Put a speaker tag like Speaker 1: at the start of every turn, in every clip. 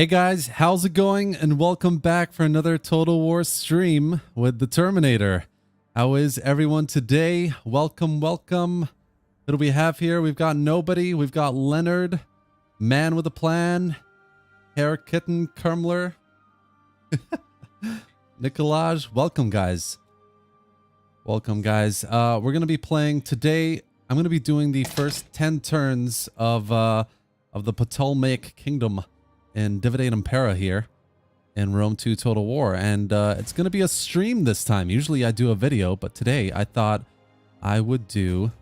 Speaker 1: Hey guys, how's it going? And welcome back for another Total War stream with the Terminator. How is everyone today? Welcome. Who do we have here? We've got Nobody, we've got Leonard, Man with a Plan, Hair Kitten Kermler, Nicolaj. Welcome guys. We're going to be playing today. I'm going to be doing the first 10 turns of the Ptolemaic Kingdom in Divide Et Impera here in Rome 2 Total War, and it's going to be a stream this time. Usually I do a video, but today I thought I would do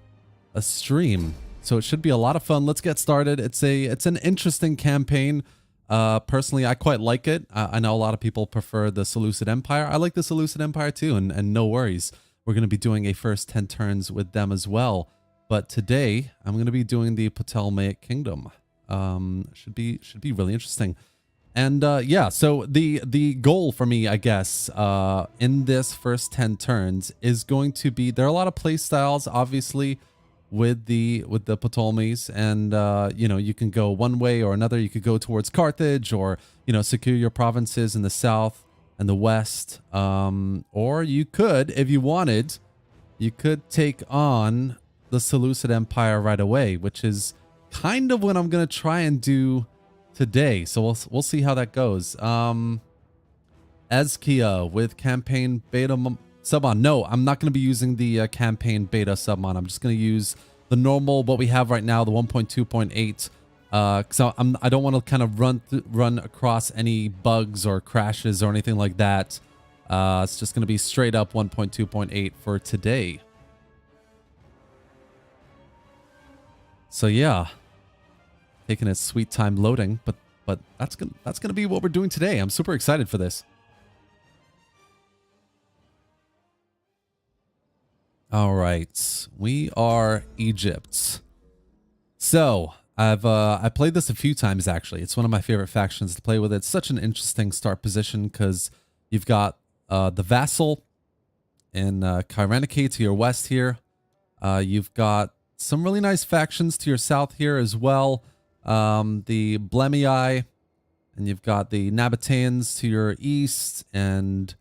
Speaker 1: a stream, so it should be a lot of fun. Let's get started. It's an interesting campaign. Personally, I quite like it. I know a lot of people prefer the Seleucid Empire. I like the Seleucid Empire too, and no worries. We're going to be doing a first 10 turns with them as well. But today I'm going to be doing the Ptolemaic Kingdom. Should be really interesting. And yeah, so the goal for me, I guess, in this first 10 turns is going to be, there are a lot of play styles obviously with the Ptolemies, and you know, you can go one way or another. You could go towards Carthage, or you know, secure your provinces in the south and the west, or you could, if you wanted, you could take on the Seleucid Empire right away, which is kind of what I'm gonna try and do today. So we'll see how that goes. Ezkia with campaign beta summon. No, I'm not gonna be using the campaign beta summon. I'm just gonna use the normal, what we have right now, the 1.2.8. So I don't want to kind of run across any bugs or crashes or anything like that. It's just gonna be straight up 1.2.8 for today. So yeah, taking its sweet time loading, but that's gonna be what we're doing today. I'm super excited for this. All right, we are Egypt. So I played this a few times actually. It's one of my favorite factions to play with. It's such an interesting start position because you've got the vassal in Kyrenike to your west here. You've got some really nice factions to your south here as well. The Ptolemaioi, and you've got the Nabateans to your east, and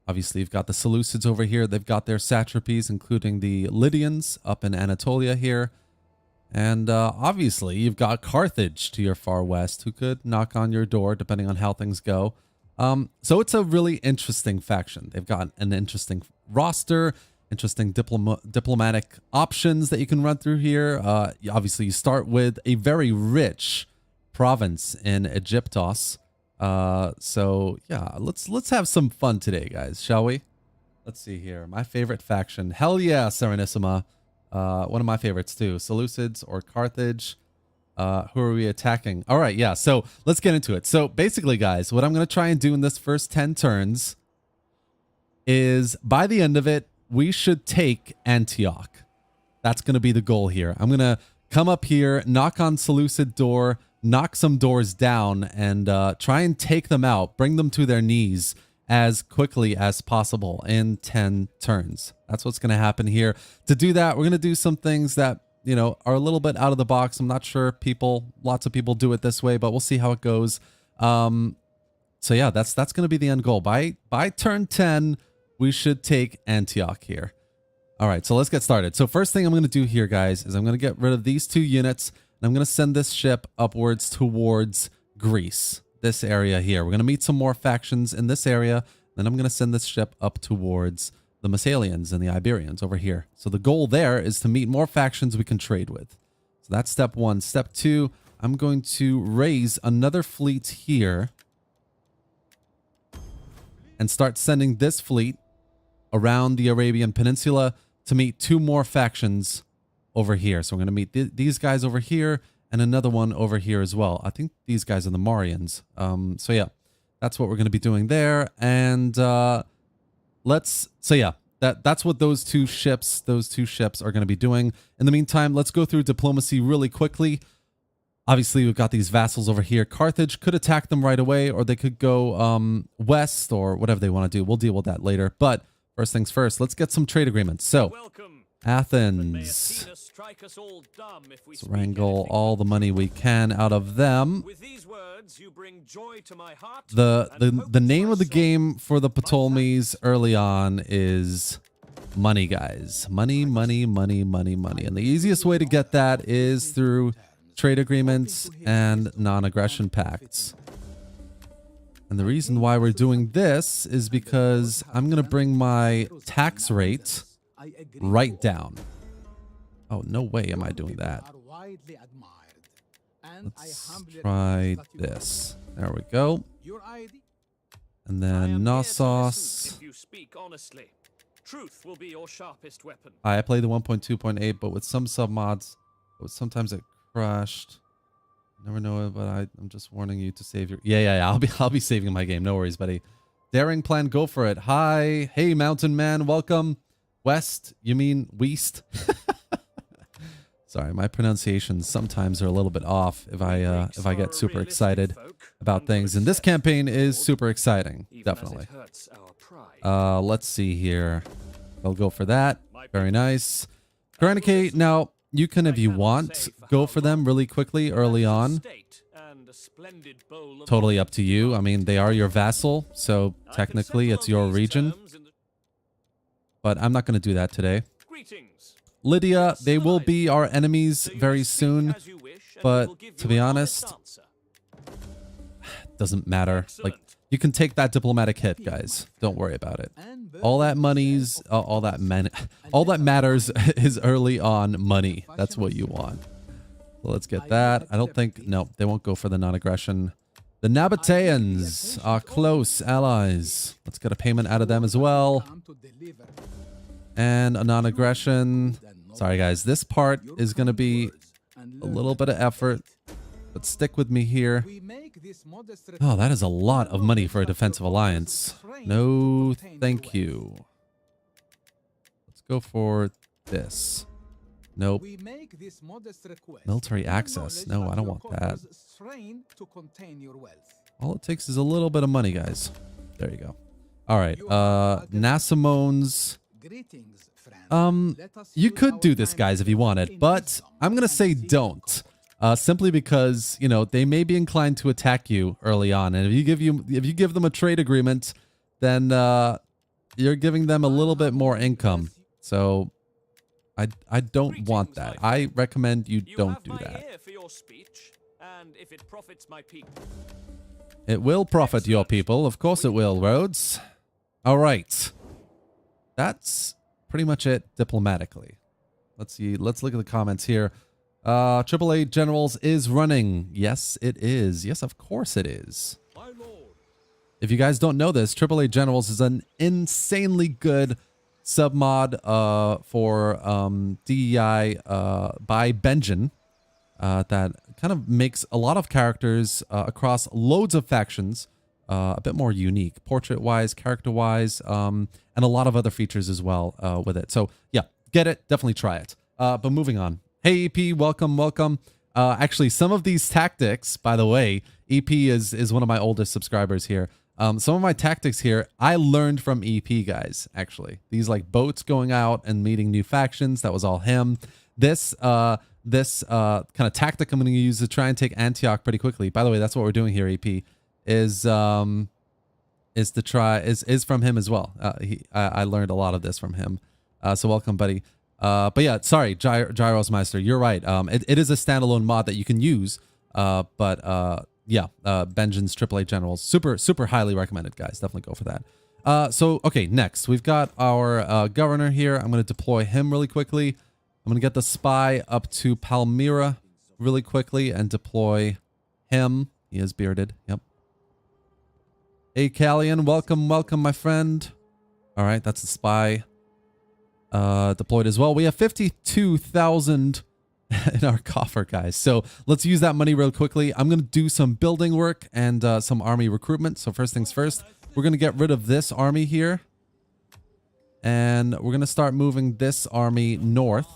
Speaker 1: obviously you've got the Seleucids over here. They've got their satrapies, including the Lydians up in Anatolia here. And obviously you've got Carthage to your far west, who could knock on your door depending on how things go. So it's a really interesting faction. They've got an interesting roster, interesting diplomatic options that you can run through here. Obviously, you start with a very rich province in Aegyptos. So yeah, let's have some fun today, guys, shall we? Let's see here. My favorite faction. Hell yeah, Serenissima. One of my favorites too. Seleucids or Carthage. Who are we attacking? All right, yeah. So let's get into it. So basically, guys, what I'm going to try and do in this first 10 turns is, by the end of it, we should take Antioch. That's going to be the goal here. I'm going to come up here, knock on Seleucid door, knock some doors down, and try and take them out, bring them to their knees as quickly as possible in 10 turns. That's what's going to happen here. To do that, we're going to do some things that, you know, are a little bit out of the box. I'm not sure lots of people do it this way, but we'll see how it goes. So yeah, that's going to be the end goal. By turn 10, we should take Antioch here. All right, so let's get started. So first thing I'm going to do here, guys, is I'm going to get rid of these 2 units, and I'm going to send this ship upwards towards Greece, this area here. We're going to meet some more factions in this area, then I'm going to send this ship up towards the Massalians and the Iberians over here. So the goal there is to meet more factions we can trade with. So that's step 1. Step 2, I'm going to raise another fleet here and start sending this fleet around the Arabian Peninsula to meet 2 more factions over here. So we're going to meet these guys over here and another one over here as well. I think these guys are the Marians. So yeah, that's what we're going to be doing there. And so yeah, that's what those two ships are going to be doing. In the meantime, let's go through diplomacy really quickly. Obviously, we've got these vassals over here. Carthage could attack them right away, or they could go west, or whatever they want to do. We'll deal with that later. But first things first, let's get some trade agreements. So, Athens.
Speaker 2: strike us all dumb if we
Speaker 1: Let's wrangle all the money we can out of them.
Speaker 2: With these words, you bring joy to my heart.
Speaker 1: The name of the game for the Ptolemies early on is money, guys. Money, money, money, money, money. And the easiest way to get that is through trade agreements and non-aggression pacts. And the reason why we're doing this is because I'm going to bring my tax rate right down. Oh, no way am I doing that. Let's try this. There we go. And then Knossos.
Speaker 2: If you speak honestly, truth will be your sharpest weapon.
Speaker 1: I played the 1.2.8, but with some submods, sometimes it crashed. Never know, but I'm just warning you to save your... Yeah. I'll be saving my game. No worries, buddy. Daring plan, go for it. Hi. Hey, Mountain Man. Welcome. West. You mean West? Sorry, my pronunciations sometimes are a little bit off if I get super excited about things. And this campaign is super exciting. Definitely. Let's see here. I'll go for that. Very nice. Coronacate. Now, you can, if you want, go for them really quickly early on. Totally up to you. I mean, they are your vassal, so technically it's your region. But I'm not going to do that today. Lydia, they will be our enemies very soon. But to be honest, doesn't matter. Like, you can take that diplomatic hit, guys. Don't worry about it. All that money's all that matters is early on money. That's what you want. So let's get that. I don't think no, they won't go for the non-aggression. The Nabateans are close allies. Let's get a payment out of them as well. And a non-aggression. Sorry guys, this part is going to be a little bit of effort. But stick with me here. Oh, that is a lot of money for a defensive alliance. No, thank you. Let's go for this. Nope. Military access. No, I don't want that. All it takes is a little bit of money, guys. There you go. All right. Nasamones. You could do this, guys, if you wanted, but I'm going to say don't. Simply because, you know, they may be inclined to attack you early on. And if you give them a trade agreement, then you're giving them a little bit more income. So I don't want that. I recommend you don't do that. It will profit your people. Of course it will, Rhodes. All right. That's pretty much it diplomatically. Let's see. Let's look at the comments here. AAA Generals is running. Yes, it is. Yes, of course it is. If you guys don't know this, AAA Generals is an insanely good submod for DEI by Benjen that kind of makes a lot of characters across loads of factions a bit more unique, portrait-wise, character-wise, and a lot of other features as well with it. So yeah, get it. Definitely try it. But moving on. Hey, EP, welcome, welcome. Actually, some of these tactics, by the way, EP is one of my oldest subscribers here. Some of my tactics here, I learned from EP, guys, actually. These, like, boats going out and meeting new factions, that was all him. This kind of tactic I'm going to use to try and take Antioch pretty quickly. By the way, that's what we're doing here, EP, is from him as well. I learned a lot of this from him. So welcome, buddy. But yeah, sorry, Gyros Meister, you're right. It is a standalone mod that you can use. Yeah, Benjen's AAA Generals, super highly recommended, guys. Definitely go for that. So okay, next we've got our governor here. I'm going to deploy him really quickly. I'm going to get the spy up to Palmyra really quickly and deploy him. He is bearded. Yep. Hey, Callian, welcome, my friend. All right, that's the spy. Deployed as well. We have 52,000 in our coffer, guys. So let's use that money real quickly. I'm going to do some building work and some army recruitment. So first things first, we're going to get rid of this army here. And we're going to start moving this army north.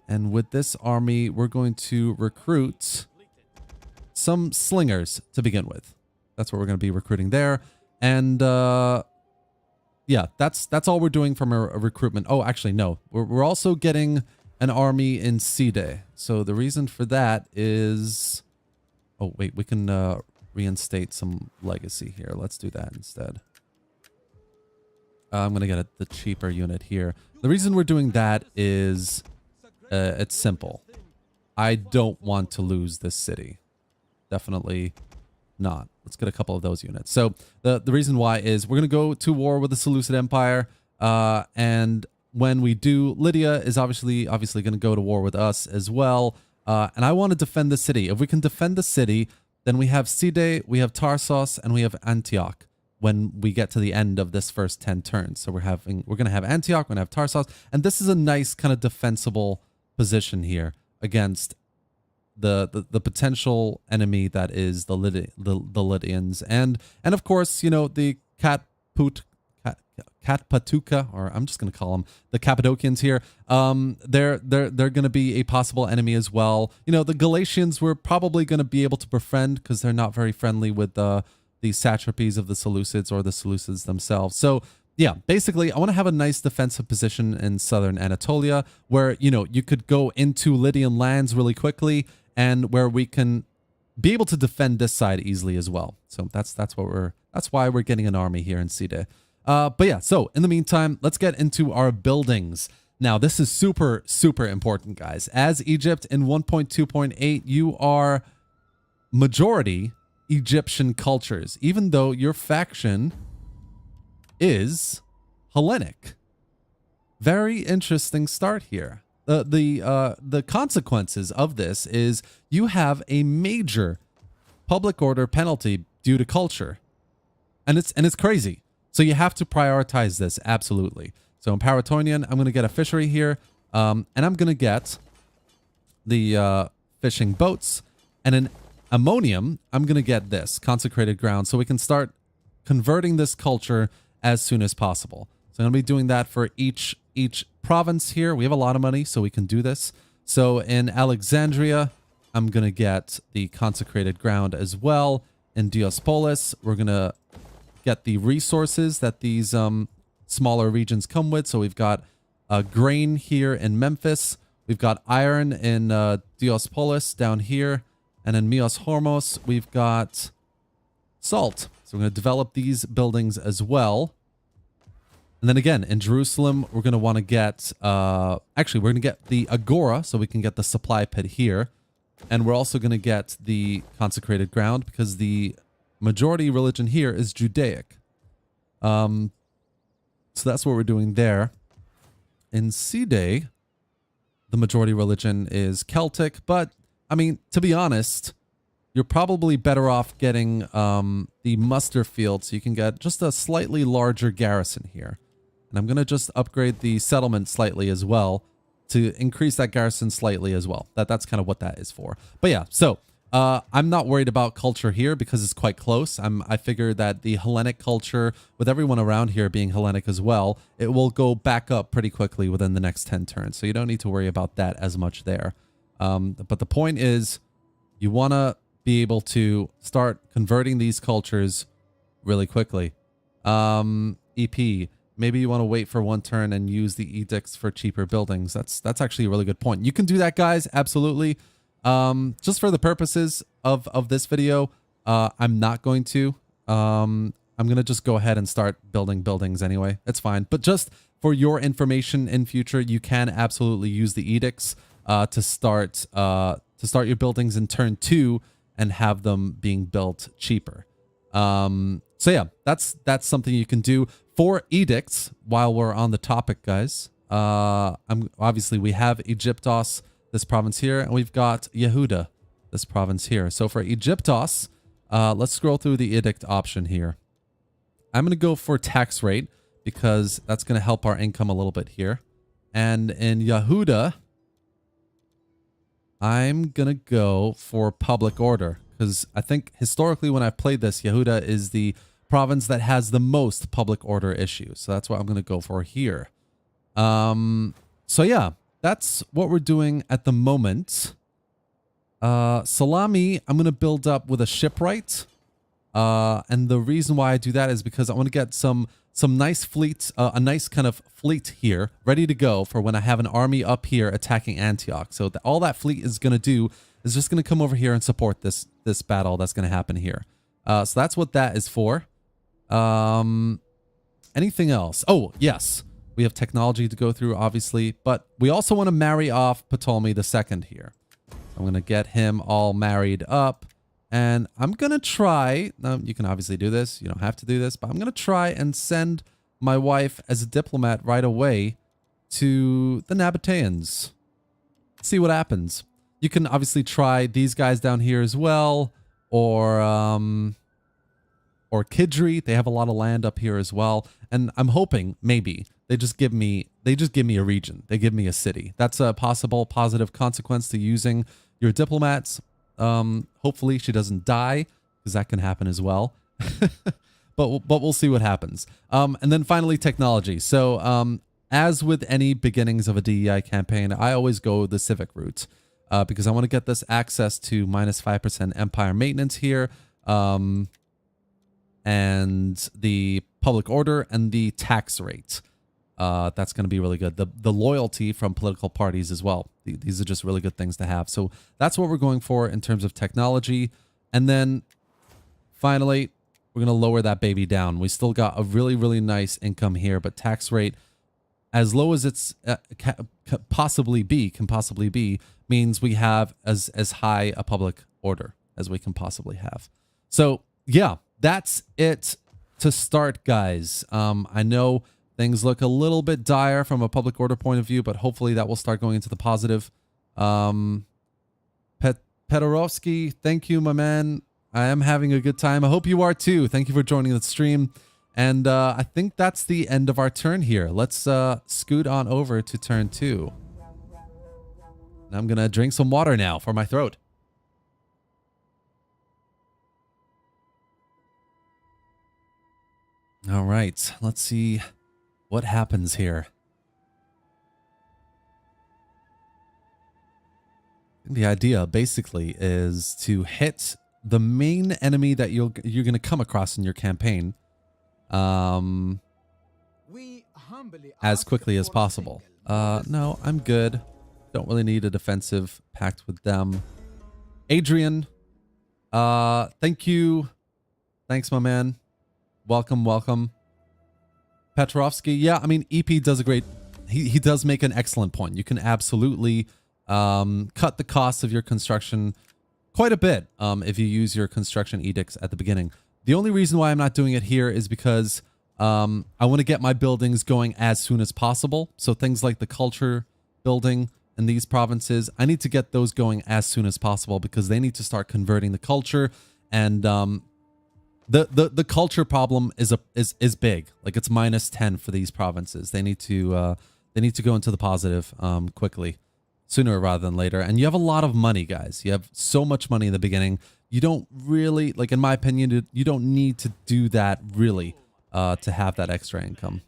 Speaker 1: And with this army, we're going to recruit some slingers to begin with. That's what we're going to be recruiting there. And yeah, that's all we're doing from a recruitment. Oh, actually, no. We're also getting an army in Side. So the reason for that is... Oh, wait, we can reinstate some legacy here. Let's do that instead. I'm going to get the cheaper unit here. The reason we're doing that is it's simple. I don't want to lose this city. Definitely not. Let's get a couple of those units. So the reason why is we're going to go to war with the Seleucid Empire. And when we do, Lydia is obviously going to go to war with us as well. And I want to defend the city. If we can defend the city, then we have Side, we have Tarsos, and we have Antioch when we get to the end of this first 10 turns. So we're going to have Antioch, we're going to have Tarsos, and this is a nice kind of defensible position here against the potential enemy that is the Lydians. And of course, you know, the Katpatuka, or I'm just going to call them the Cappadocians here. They're going to be a possible enemy as well. You know, the Galatians we're probably going to be able to befriend because they're not very friendly with the satrapies of the Seleucids or the Seleucids themselves. So yeah, basically I want to have a nice defensive position in southern Anatolia where, you know, you could go into Lydian lands really quickly and where we can be able to defend this side easily as well. So that's why we're getting an army here in Side. But yeah, so in the meantime, let's get into our buildings. Now, this is super, super important, guys. As Egypt in 1.2.8, you are majority Egyptian cultures, even though your faction is Hellenic. Very interesting start here. The consequences of this is you have a major public order penalty due to culture. And it's crazy. So you have to prioritize this, absolutely. So in Paratonian, I'm going to get a fishery here, and I'm going to get the fishing boats. And in Ammonium, I'm going to get this, consecrated ground, so we can start converting this culture as soon as possible. So I'm going to be doing that for each province here. We have a lot of money, so we can do this. So in Alexandria, I'm going to get the consecrated ground as well. In Diospolis, we're going to get the resources that these smaller regions come with. So we've got grain here in Memphis. We've got iron in Diospolis down here. And in Mios Hormos, we've got salt. So we're going to develop these buildings as well. And then again, in Jerusalem, we're going to want to get... actually, we're going to get the Agora, so we can get the supply pit here. And we're also going to get the consecrated ground because the majority religion here is Judaic. So that's what we're doing there. In Side, the majority religion is Celtic, but I mean, to be honest, you're probably better off getting the muster field so you can get just a slightly larger garrison here. And I'm going to just upgrade the settlement slightly as well to increase that garrison slightly as well. That's kind of what that is for. But yeah, so I'm not worried about culture here because it's quite close. I figure that the Hellenic culture, with everyone around here being Hellenic as well, it will go back up pretty quickly within the next 10 turns. So you don't need to worry about that as much there. But the point is, you want to be able to start converting these cultures really quickly. EP, maybe you want to wait for one turn and use the edicts for cheaper buildings. That's actually a really good point. You can do that, guys. Absolutely. Just for the purposes of this video, I'm not going to. I'm going to just go ahead and start building buildings anyway. It's fine. But just for your information in future, you can absolutely use the edicts to start your buildings in turn 2 and have them being built cheaper. So yeah, that's something you can do for edicts while we're on the topic, guys. Obviously we have Egyptos, this province here, and we've got Yehuda, this province here. So for Egyptos, let's scroll through the edict option here. I'm going to go for tax rate because that's going to help our income a little bit here. And in Yehuda, I'm going to go for public order because I think historically when I've played this, Yehuda is the province that has the most public order issues. So that's what I'm going to go for here. So yeah, that's what we're doing at the moment. Salami, I'm going to build up with a shipwright. And the reason why I do that is because I want to get some some nice fleets, a nice kind of fleet here, ready to go for when I have an army up here attacking Antioch. So all that fleet is going to do is just going to come over here and support this battle that's going to happen here. So that's what that is for. Anything else? Oh, yes. We have technology to go through, obviously, but we also want to marry off Ptolemy II here. I'm going to get him all married up, and I'm going to try, you can obviously do this, you don't have to do this, but I'm going to try and send my wife as a diplomat right away to the Nabateans. See what happens. You can obviously try these guys down here as well, or Kidri. They have a lot of land up here as well, and I'm hoping maybe they just give me a region. They give me a city. That's a possible positive consequence to using your diplomats. Hopefully she doesn't die, because that can happen as well. but we'll see what happens. And then finally, technology. So as with any beginnings of a DEI campaign, I always go the civic route, because I want to get this access to -5% empire maintenance here, and the public order and the tax rate. That's going to be really good. The loyalty from political parties as well. These are just really good things to have. So that's what we're going for in terms of technology. And then finally, we're going to lower that baby down. We still got a really, really nice income here, but tax rate, as low as it's can possibly be, means we have as high a public order as we can possibly have. So yeah, that's it to start, guys. I know things look a little bit dire from a public order point of view, but hopefully that will start going into the positive. Pedorovsky, thank you, my man. I am having a good time. I hope you are too. Thank you for joining the stream. And I think that's the end of our turn here. Let's scoot on over to turn 2. I'm going to drink some water now for my throat. All right, let's see what happens here. The idea basically is to hit the main enemy that you're going to come across in your campaign as quickly as possible. No, I'm good. Don't really need a defensive pact with them. Adrian, thank you. Thanks, my man. Welcome, welcome. Petrovsky, yeah, I mean, EP does a great... He does make an excellent point. You can absolutely cut the cost of your construction quite a bit if you use your construction edicts at the beginning. The only reason why I'm not doing it here is because I want to get my buildings going as soon as possible. So things like the culture building in these provinces, I need to get those going as soon as possible because they need to start converting the culture. And the culture problem is big. Like it's -10 for these provinces. They need to go into the positive quickly, sooner rather than later. And you have a lot of money, guys. You have so much money in the beginning. You don't really, like in my opinion, you don't need to do that really to have that extra income.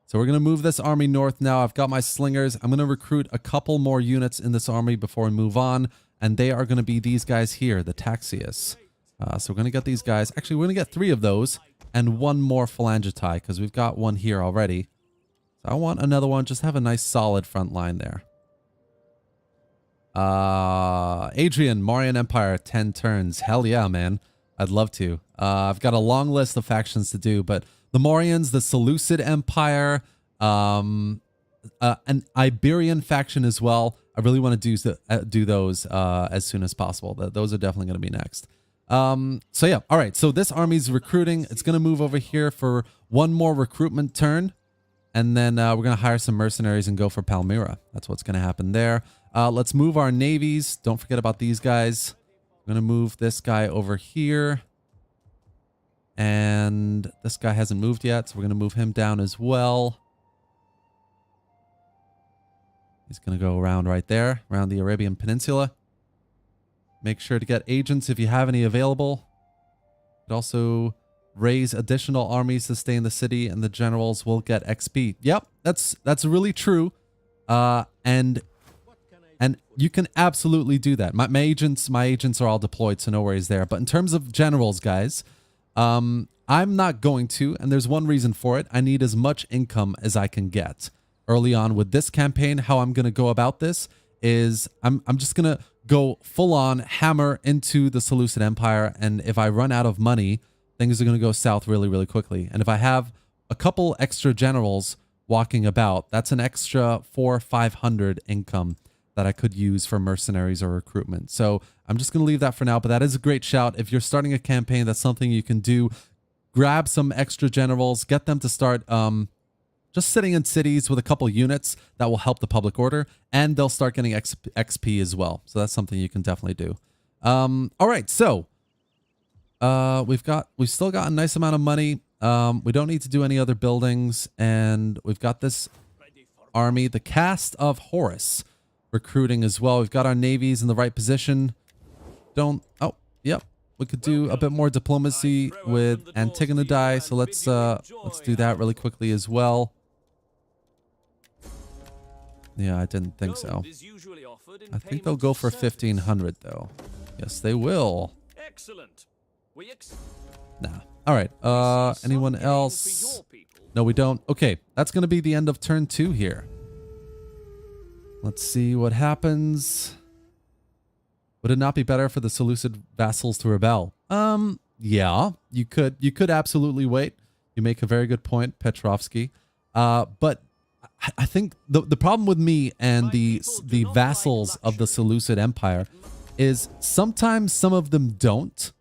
Speaker 1: So we're going to move this army north now. I've got my slingers. I'm going to recruit a couple more units in this army before we move on. And they are going to be these guys here, the Taxius. So we're going to get these guys. Actually, we're going to get 3 of those and 1 more phalangitae because we've got one here already. So I want another one. Just have a nice solid front line there. Adrian, Mauryan Empire, 10 turns. Hell yeah, man. I'd love to. I've got a long list of factions to do, but the Mauryans, the Seleucid Empire, an Iberian faction as well. I really want to do those as soon as possible. Those are definitely going to be next. So yeah, all right. So this army's recruiting. It's going to move over here for 1 more recruitment turn. And then we're going to hire some mercenaries and go for Palmyra. That's what's going to happen there. Let's move our navies. Don't forget about these guys. I'm going to move this guy over here. And this guy hasn't moved yet, so we're going to move him down as well. He's going to go around right there, around the Arabian Peninsula. Make sure to get agents if you have any available. You could also raise additional armies to stay in the city, and the generals will get XP. Yep, that's really true. And you can absolutely do that. My agents are all deployed, so no worries there. But in terms of generals, guys, I'm not going to, and there's one reason for it. I need as much income as I can get. Early on with this campaign, how I'm going to go about this is I'm just going to go full on hammer into the Seleucid Empire. And if I run out of money, things are going to go south really, really quickly. And if I have a couple extra generals walking about, that's an extra 400-500 income that I could use for mercenaries or recruitment. So I'm just going to leave that for now, but that is a great shout. If you're starting a campaign, that's something you can do. Grab some extra generals, get them to start just sitting in cities with a couple units that will help the public order, and they'll start getting XP as well. So that's something you can definitely do. All right, so we've still got a nice amount of money. We don't need to do any other buildings, and we've got this army, the cast of Horus, recruiting as well. We've got our navies in the right position. Yep. We could do a bit more diplomacy with Antigonidai, so let's do that really quickly as well. Yeah, I didn't think so. I think they'll go for 1,500 though. Yes, they will.
Speaker 2: Excellent.
Speaker 1: Nah. All right. Anyone else? No, we don't. Okay, that's going to be the end of turn 2 here. Let's see what happens. Would it not be better for the Seleucid vassals to rebel? Yeah, you could absolutely wait. You make a very good point, Petrovsky. But I think the problem with me and the vassals of the Seleucid Empire is sometimes some of them don't,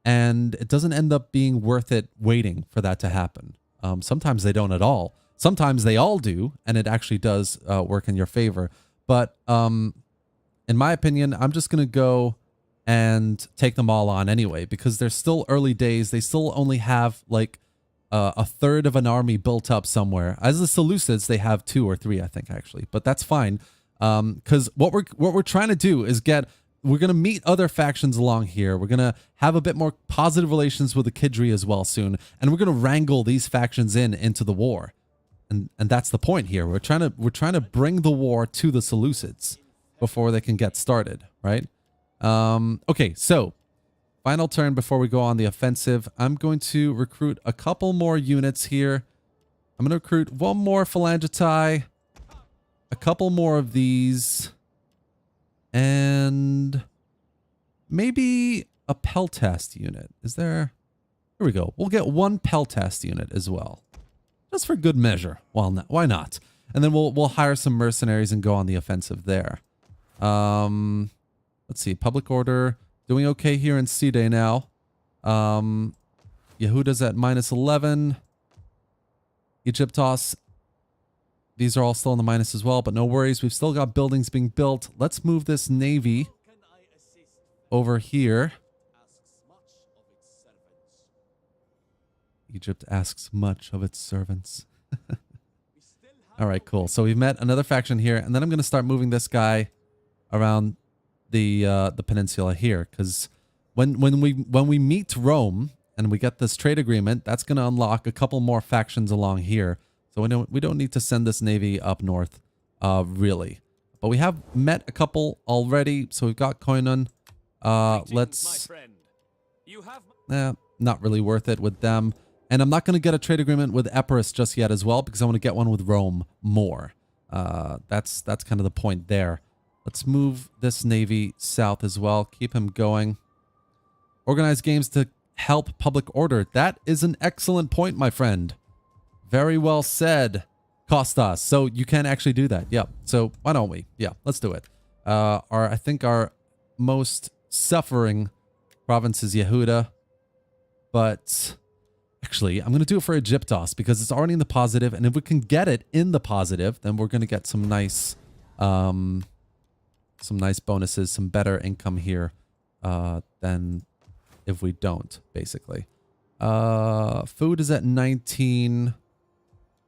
Speaker 1: and it doesn't end up being worth it waiting for that to happen. Sometimes they don't at all. Sometimes they all do, and it actually does work in your favor. But in my opinion, I'm just going to go and take them all on anyway, because they're still early days. They still only have like a third of an army built up somewhere. As the Seleucids, they have 2 or 3, I think, actually. But that's fine, because what we're trying to do is we're going to meet other factions along here. We're going to have a bit more positive relations with the Kidri as well soon, and we're going to wrangle these factions into the war. And that's the point here. We're trying to bring the war to the Seleucids before they can get started, right? Okay, so final turn before we go on the offensive. I'm going to recruit a couple more units here. I'm going to recruit one more Phalangitai, a couple more of these, and maybe a Peltast unit. Is there? Here we go. We'll get one Peltast unit as well, just for good measure. Well, why not? And then we'll hire some mercenaries and go on the offensive there. Let's see. Public order doing okay here in C-Day now. Yehuda's at -11. Egyptos. These are all still in the minus as well, but no worries. We've still got buildings being built. Let's move this navy over here. Egypt asks much of its servants. All right, cool. So we've met another faction here, and then I'm going to start moving this guy around the peninsula here, because when we meet Rome and we get this trade agreement, that's going to unlock a couple more factions along here. So we don't need to send this navy up north, really. But we have met a couple already. So we've got Koinon. Let's. Not really worth it with them. And I'm not going to get a trade agreement with Epirus just yet as well, because I want to get one with Rome more. That's kind of the point there. Let's move this navy south as well. Keep him going. Organize games to help public order. That is an excellent point, my friend. Very well said, Kostas. So you can actually do that. Yeah. So why don't we? Yeah, let's do it. I think our most suffering province is Yehuda. But actually, I'm going to do it for Egyptos because it's already in the positive. And if we can get it in the positive, then we're going to get some nice bonuses, some better income here than if we don't, basically. Food is at 19.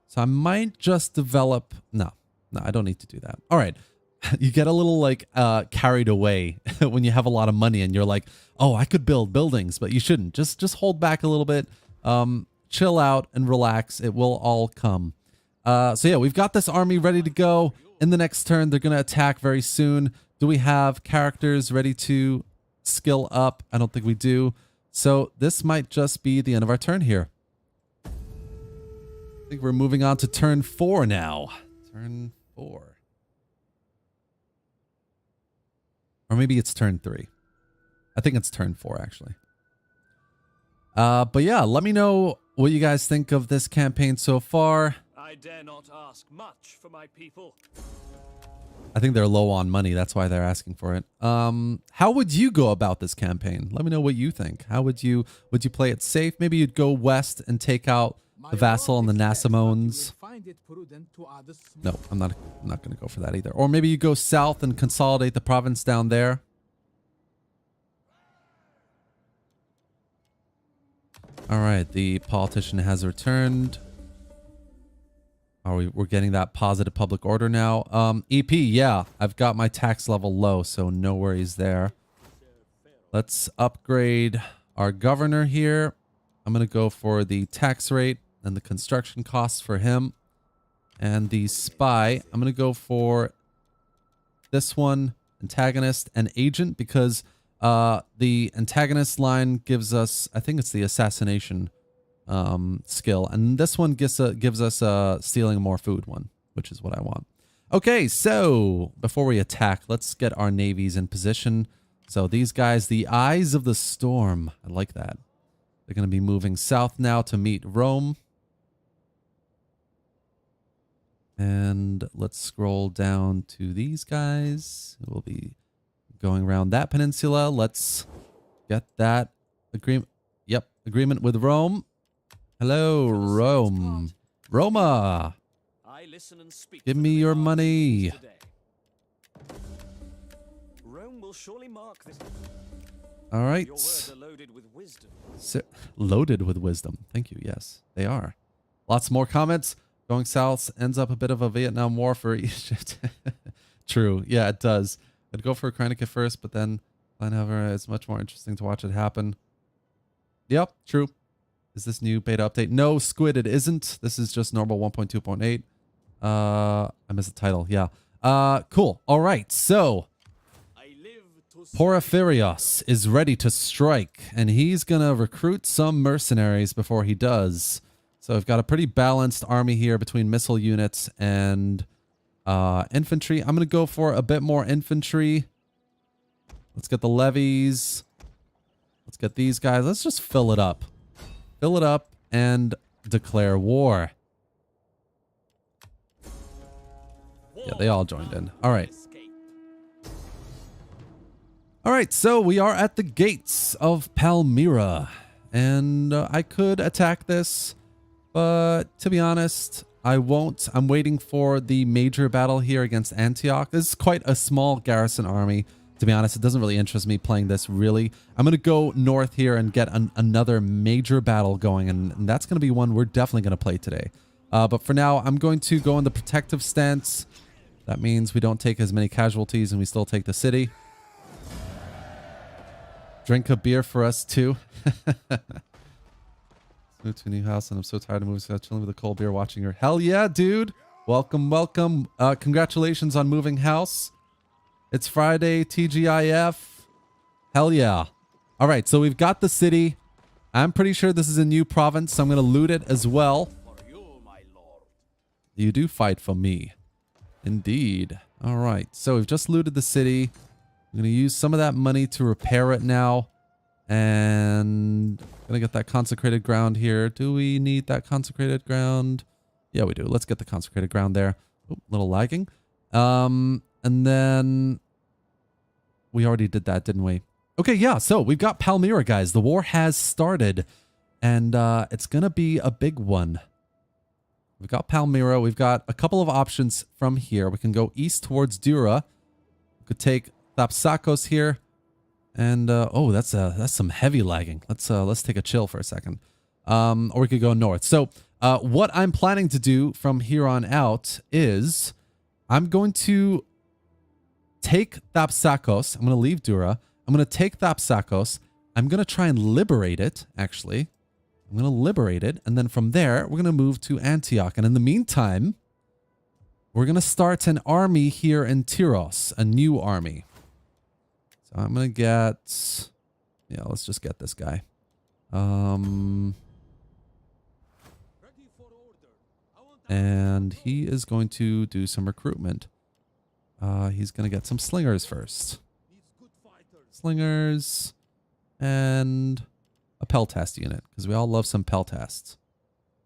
Speaker 1: So I might just develop... No, I don't need to do that. All right. You get a little like carried away when you have a lot of money and you're like, oh, I could build buildings, but you shouldn't. Just hold back a little bit. Chill out and relax. It will all come. So yeah, we've got this army ready to go. In the next turn, they're going to attack very soon. Do we have characters ready to skill up? I don't think we do. So this might just be the end of our turn here. I think we're moving on to turn 4 now. Turn 4. Or maybe it's turn 3. I think it's turn 4, actually. But yeah, let me know what you guys think of this campaign so far.
Speaker 2: I dare not ask much for my people.
Speaker 1: I think they're low on money. That's why they're asking for it. How would you go about this campaign? Let me know what you think. How would you play it safe? Maybe you'd go west and take out the vassal and the Nasamones. No, I'm not going to go for that either. Or maybe you go south and consolidate the province down there. All right, the politician has returned. We're getting that positive public order now. EP, yeah, I've got my tax level low, so no worries there. Let's upgrade our governor here. I'm going to go for the tax rate and the construction costs for him. And the spy, I'm going to go for this one, antagonist and agent, because the antagonist line gives us, I think it's the assassination skill, and this one gives us a stealing more food one, which is what I want. Okay, so before we attack, let's get our navies in position. So these guys, the eyes of the storm, I like that. They're going to be moving south now to meet Rome. And let's scroll down to these guys. We'll be going around that peninsula. Let's get that agreement. Yep, agreement with Rome. Hello, Rome. Roma.
Speaker 2: I listen and speak.
Speaker 1: Give me your money.
Speaker 2: Rome will surely mark this.
Speaker 1: All right.
Speaker 2: Your words are loaded with wisdom.
Speaker 1: Loaded with wisdom. Thank you. Yes, they are. Lots more comments. Going south ends up a bit of a Vietnam War for Egypt. True. Yeah, it does. I'd go for Krennic first, but then Planhover is much more interesting to watch it happen. Yep, true. Is this new beta update? No, Squid, it isn't. This is just normal 1.2.8. I missed the title. Yeah. Cool. All right. So Porphyrios is ready to strike, and he's going to recruit some mercenaries before he does. So we've got a pretty balanced army here between missile units and infantry. I'm going to go for a bit more infantry. Let's get the levies. Let's get these guys. Let's just fill it up. Fill it up and declare war. Yeah, they all joined in. All right. All right, so we are at the gates of Palmyra. And I could attack this, but to be honest, I won't. I'm waiting for the major battle here against Antioch. This is quite a small garrison army. To be honest, it doesn't really interest me playing this, really. I'm going to go north here and get another major battle going, and that's going to be one we're definitely going to play today. But for now, I'm going to go in the protective stance. That means we don't take as many casualties and we still take the city. Drink a beer for us, too. Move to a new house, and I'm so tired of moving, so I'm chilling with a cold beer watching her. Hell yeah, dude. Welcome, welcome. Congratulations on moving house. It's Friday, TGIF. Hell yeah. All right, so we've got the city. I'm pretty sure this is a new province, so I'm going to loot it as well. You do fight for me. Indeed. All right, so we've just looted the city. I'm going to use some of that money to repair it now. And I'm going to get that consecrated ground here. Do we need that consecrated ground? Yeah, we do. Let's get the consecrated ground there. Oh, little lagging. And then we already did that, didn't we? Okay, yeah. So we've got Palmyra, guys. The war has started, and it's going to be a big one. We've got Palmyra. We've got a couple of options from here. We can go east towards Dura. We could take Tapsakos here. And, oh, that's some heavy lagging. Let's take a chill for a second. Or we could go north. So what I'm planning to do from here on out is I'm going to take Tapsakos. I'm going to leave Dura. I'm going to take Tapsakos. I'm going to try and liberate it, actually. I'm going to liberate it. And then from there, we're going to move to Antioch. And in the meantime, we're going to start an army here in Tyros, a new army. So I'm going to get... Yeah, let's just get this guy. And he is going to do some recruitment. He's going to get some slingers first. Slingers and a peltast unit, because we all love some peltasts.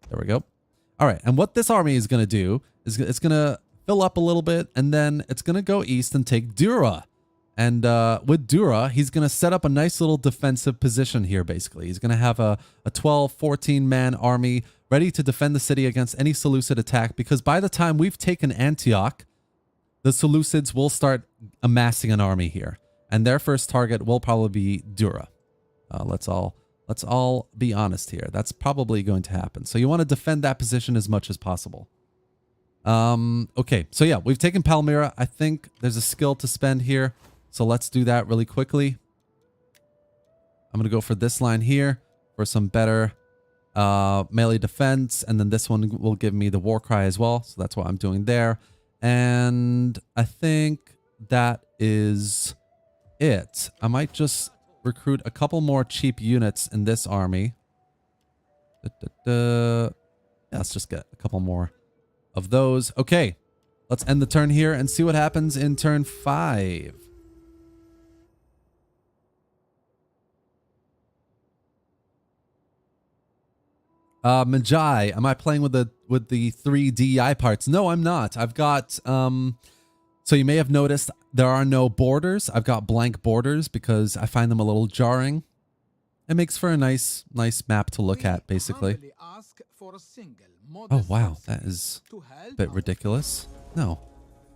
Speaker 1: There we go. All right, and what this army is going to do is it's going to fill up a little bit, and then it's going to go east and take Dura. And with Dura, he's going to set up a nice little defensive position here, basically. He's going to have a 12, 14-man army ready to defend the city against any Seleucid attack, because by the time we've taken Antioch, the Seleucids will start amassing an army here. And their first target will probably be Dura. Let's all be honest here. That's probably going to happen. So you want to defend that position as much as possible. Okay, so yeah, we've taken Palmyra. I think there's a skill to spend here. So let's do that really quickly. I'm going to go for this line here for some better melee defense. And then this one will give me the war cry as well. So that's what I'm doing there. And I think that is it. I might just recruit a couple more cheap units in this army. Yeah, let's just get a couple more of those. Okay, let's end the turn here and see what happens in turn 5. Magi, am I playing with the 3 DEI parts? No, I'm not. I've got so you may have noticed there are no borders. I've got blank borders because I find them a little jarring. It makes for a nice map to look at, basically. Oh wow, that is a bit ridiculous. No.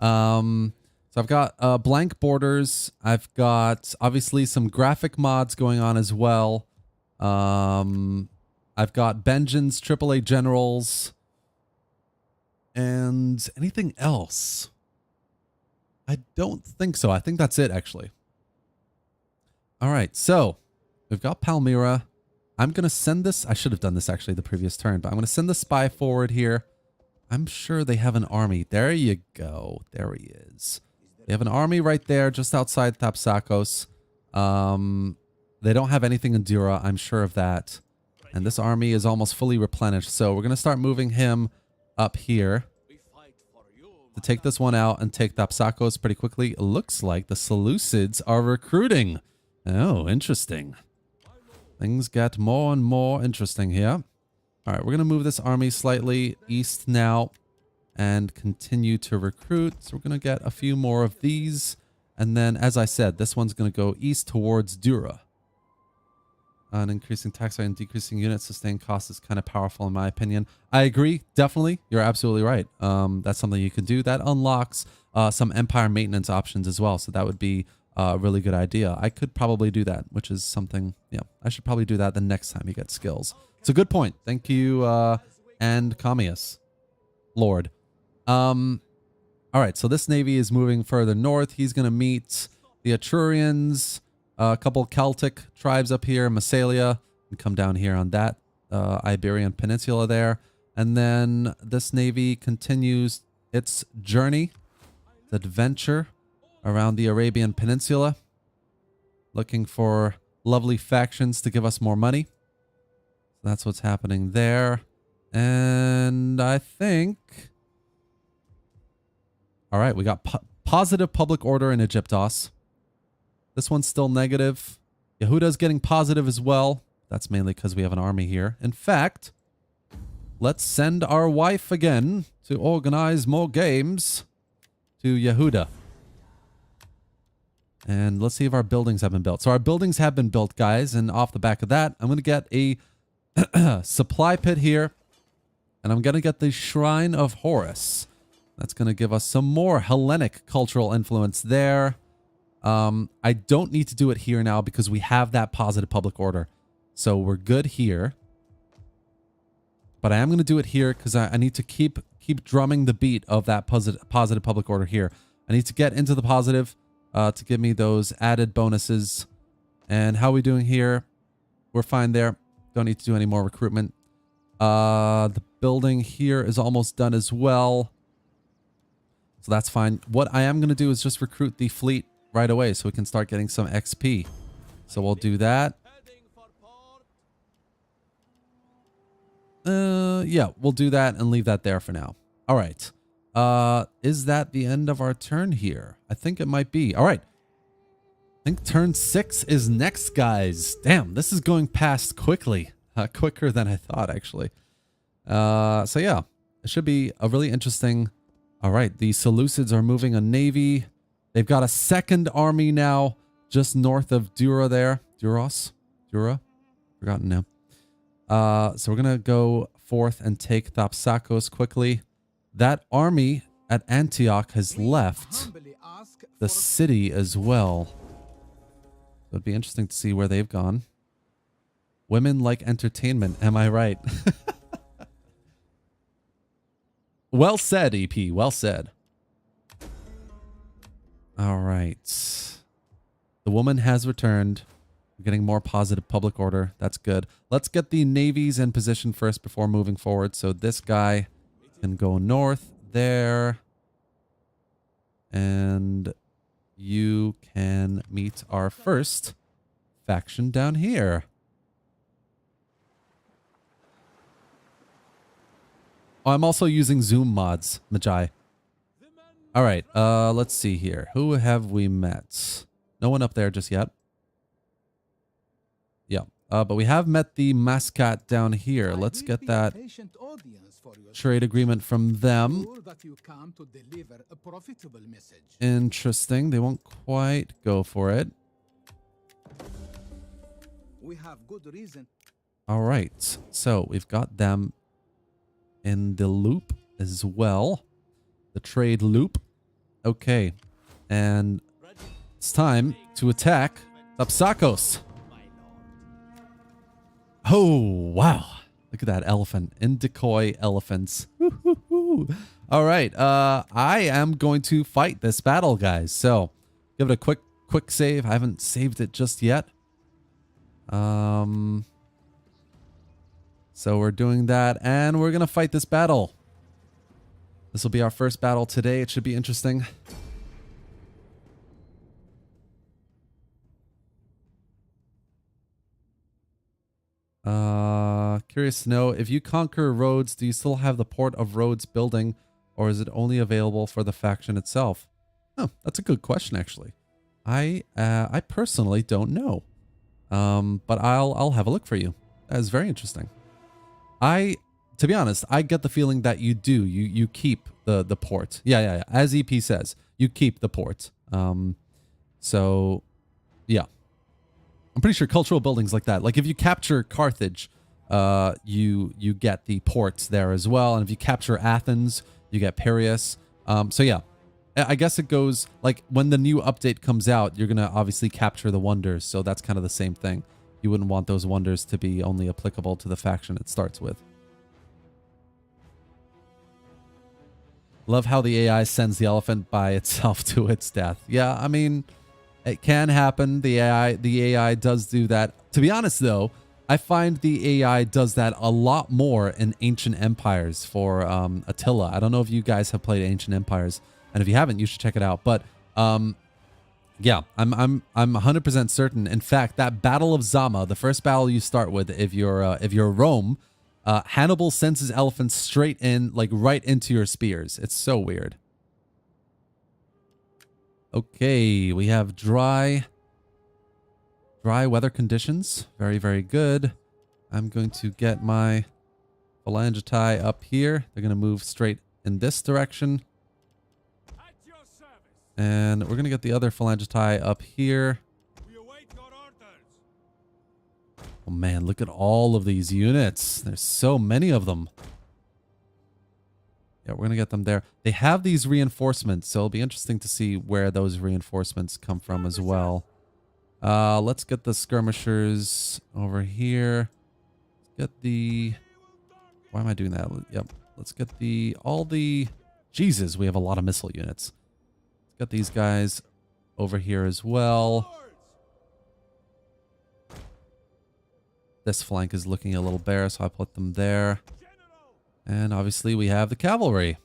Speaker 1: So I've got blank borders. I've got obviously some graphic mods going on as well. I've got Benjins, AAA generals, and anything else? I don't think so. I think that's it, actually. All right, so we've got Palmyra. I'm going to send this. I should have done this, actually, the previous turn, but I'm going to send the spy forward here. I'm sure they have an army. There you go. There he is. They have an army right there just outside Tapsakos. They don't have anything in Dura. I'm sure of that. And this army is almost fully replenished. So we're going to start moving him up here to take this one out and take Tapsakos pretty quickly. It looks like the Seleucids are recruiting. Oh, interesting. Things get more and more interesting here. All right, we're going to move this army slightly east now and continue to recruit. So we're going to get a few more of these. And then, as I said, this one's going to go east towards Dura. An increasing tax rate and decreasing unit sustained cost is kind of powerful in my opinion. I agree, definitely. You're absolutely right. That's something you can do. That unlocks some empire maintenance options as well. So that would be a really good idea. I could probably do that, which is something, yeah, I should probably do that the next time you get skills. It's a good point. Thank you, and Kamius, Lord. All right, so this navy is moving further north. He's going to meet the Etrurians, a couple Celtic tribes up here, Massalia, and come down here on that Iberian Peninsula there. And then this navy continues its journey, its adventure around the Arabian Peninsula, looking for lovely factions to give us more money. So that's what's happening there. And I think... All right, we got positive public order in Egyptos. This one's still negative. Yehuda's getting positive as well. That's mainly because we have an army here. In fact, let's send our wife again to organize more games to Yehuda. And let's see if our buildings have been built. So our buildings have been built, guys. And off the back of that, I'm going to get a supply pit here. And I'm going to get the Shrine of Horus. That's going to give us some more Hellenic cultural influence there. I don't need to do it here now because we have that positive public order. So we're good here. But I am going to do it here because I need to keep drumming the beat of that positive public order here. I need to get into the positive to give me those added bonuses. And how are we doing here? We're fine there. Don't need to do any more recruitment. The building here is almost done as well. So that's fine. What I am going to do is just recruit the fleet right away so we can start getting some XP. So we'll do that. Yeah, we'll do that and leave that there for now. All right. Is that the end of our turn here? I think it might be. All right. I think turn 6 is next, guys. Damn, this is going past quickly. Quicker than I thought, actually. So yeah, it should be a really interesting... All right, the Seleucids are moving a navy. They've got a second army now, just north of Dura there. Duros? Dura? Forgotten now. So we're going to go forth and take Tapsakos quickly. That army at Antioch has left the city as well. So it'd be interesting to see where they've gone. Women like entertainment, am I right? Well said, EP. Well said. All right. The woman has returned. We're getting more positive public order. That's good. Let's get the navies in position first before moving forward. So this guy can go north there. And you can meet our first faction down here. Oh, I'm also using Zoom mods, Magi. All right, let's see here. Who have we met? No one up there just yet. Yeah, but we have met the mascot down here. Let's get that trade agreement from them. Interesting. They won't quite go for it.
Speaker 3: We have good reason.
Speaker 1: All right, so we've got them in the loop as well. The trade loop. Okay. And it's time to attack Tapsakos. Oh, wow. Look at that elephant. In decoy elephants. All right. I am going to fight this battle, guys. So give it a quick save. I haven't saved it just yet. So we're doing that, and we're going to fight this battle. This will be our first battle today. It should be interesting. Curious to know, if you conquer Rhodes, do you still have the Port of Rhodes building, or is it only available for the faction itself? Oh, that's a good question, actually. I personally don't know. But I'll have a look for you. That is very interesting. To be honest, I get the feeling that you do. You keep the port. Yeah. As EP says, you keep the port. So, yeah. I'm pretty sure cultural buildings like that. Like if you capture Carthage, you get the ports there as well. And if you capture Athens, you get Piraeus. So yeah, I guess it goes like when the new update comes out, you're going to obviously capture the wonders. So that's kind of the same thing. You wouldn't want those wonders to be only applicable to the faction it starts with. Love how the AI sends the elephant by itself to its death. Yeah, I mean, it can happen. The AI does do that. To be honest, though, I find the AI does that a lot more in Ancient Empires for Attila. I don't know if you guys have played Ancient Empires, and if you haven't, you should check it out. But yeah, I'm 100% certain. In fact, that Battle of Zama, the first battle you start with, if you're Rome, Hannibal sends his elephants straight in, like right into your spears. It's so weird. Okay, we have dry weather conditions. Very, very good. I'm going to get my phalangitae up here. They're going to move straight in this direction. And we're going to get the other phalangitae up here. Oh man, look at all of these units. There's so many of them. Yeah, we're going to get them there. They have these reinforcements, so it'll be interesting to see where those reinforcements come from as well. Let's get the skirmishers over here. Let's get the... Why am I doing that? Yep. Let's get all the... Jesus, we have a lot of missile units. Let's get these guys over here as well. This flank is looking a little bare, so I put them there. And obviously we have the cavalry.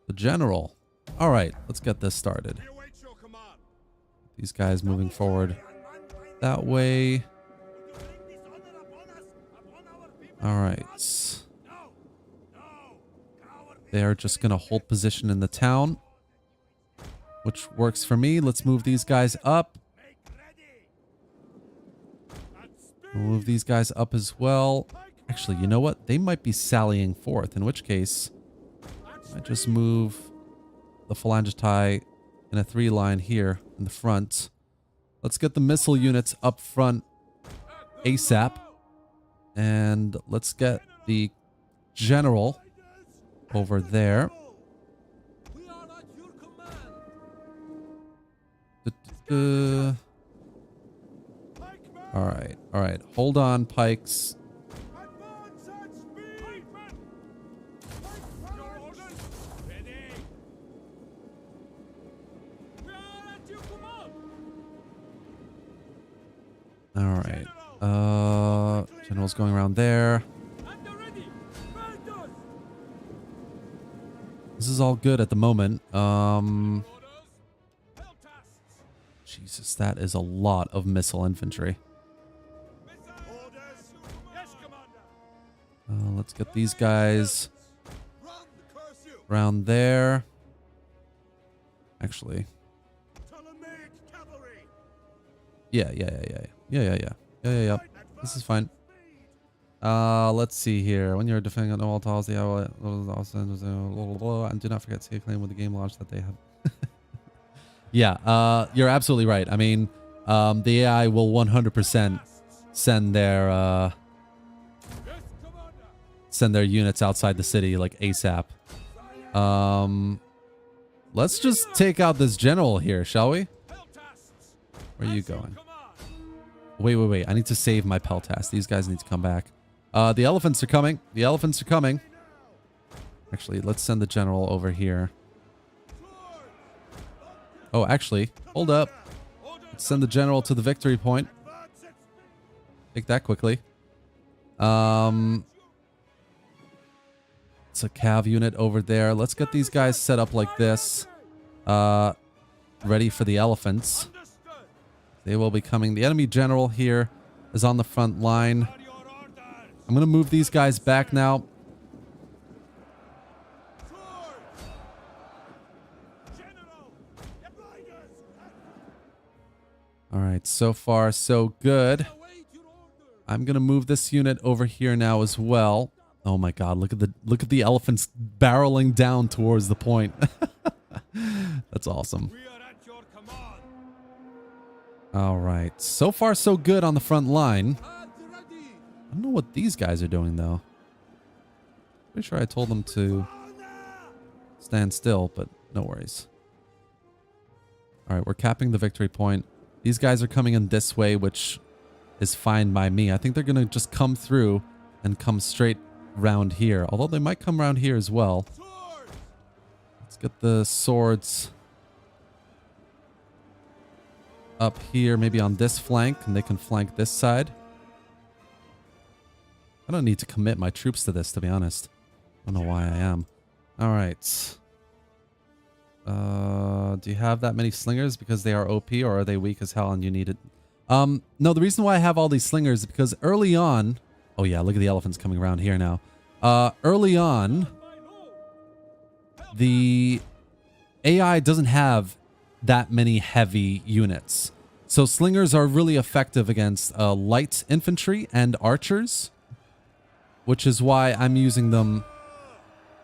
Speaker 1: The general. All right, let's get this started. These guys moving forward that way. All right. They are just going to hold position in the town, which works for me. Let's move these guys up. We'll move these guys up as well. Actually, you know what? They might be sallying forth, in which case I just move the phalangitae in a 3-line here in the front. Let's get the missile units up front ASAP. And let's get the general over there. All right, all right. Hold on, pikes. All right. General's going around there. This is all good at the moment. Jesus, that is a lot of missile infantry. Let's get these guys around there. Actually. Yeah. This is fine. Let's see here. When you're defending on all tiles, and do not forget to claim with the game launch that they have. Yeah, you're absolutely right. I mean, the AI will 100% send their units outside the city like ASAP. Let's just take out this general here, shall we? Where are you going? Wait. I need to save my Peltas. These guys need to come back. The elephants are coming. The elephants are coming. Actually, let's send the general over here. Oh, actually, hold up. Let's send the general to the victory point. Take that quickly. It's a cav unit over there. Let's get these guys set up like this. Ready for the elephants. They will be coming. The enemy general here is on the front line. I'm going to move these guys back now. All right, so far so good. I'm going to move this unit over here now as well. Oh my god, look at the elephants barreling down towards the point. That's awesome. All right, so far so good on the front line. I don't know what these guys are doing though. Pretty sure I told them to stand still, but no worries. All right, we're capping the victory point. These guys are coming in this way, which is fine by me. I think they're going to just come through and come straight round here. Although they might come around here as well. Let's get the swords up here, maybe on this flank, and they can flank this side. I don't need to commit my troops to this, to be honest. I don't know why I am. All right. Do you have that many slingers because they are OP, or are they weak as hell and you need it? No, the reason why I have all these slingers is because early on... Oh yeah, look at the elephants coming around here now. Early on, the AI doesn't have that many heavy units. So slingers are really effective against light infantry and archers, which is why I'm using them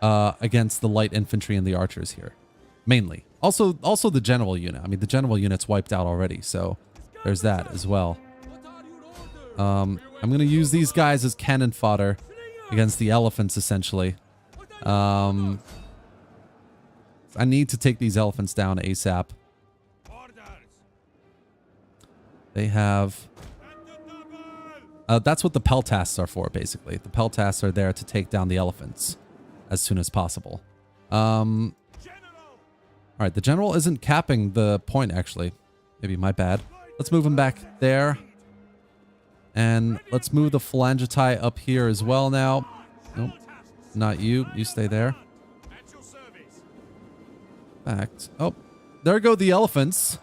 Speaker 1: against the light infantry and the archers here. Mainly. Also the general unit. I mean, the general unit's wiped out already, so there's that as well. I'm going to use these guys as cannon fodder against the elephants, essentially. I need to take these elephants down ASAP. They have... that's what the peltasts are for, basically. The peltasts are there to take down the elephants as soon as possible. All right, the general isn't capping the point, actually. Maybe my bad. Let's move him back there. And let's move the phalangitae up here as well now. Nope, not you. You stay there. Fact. Oh, there go the elephants.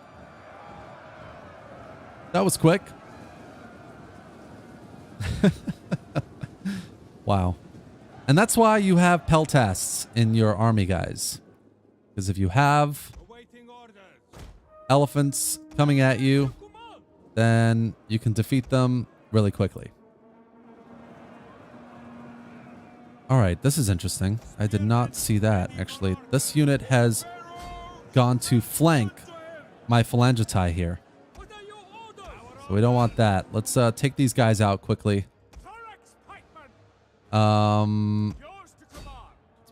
Speaker 1: That was quick. Wow. And that's why you have peltasts in your army, guys. Because if you have elephants coming at you, then you can defeat them really quickly. All right, this is interesting. I did not see that, actually. This unit has gone to flank my phalangitae here. So we don't want that. Let's take these guys out quickly. Let's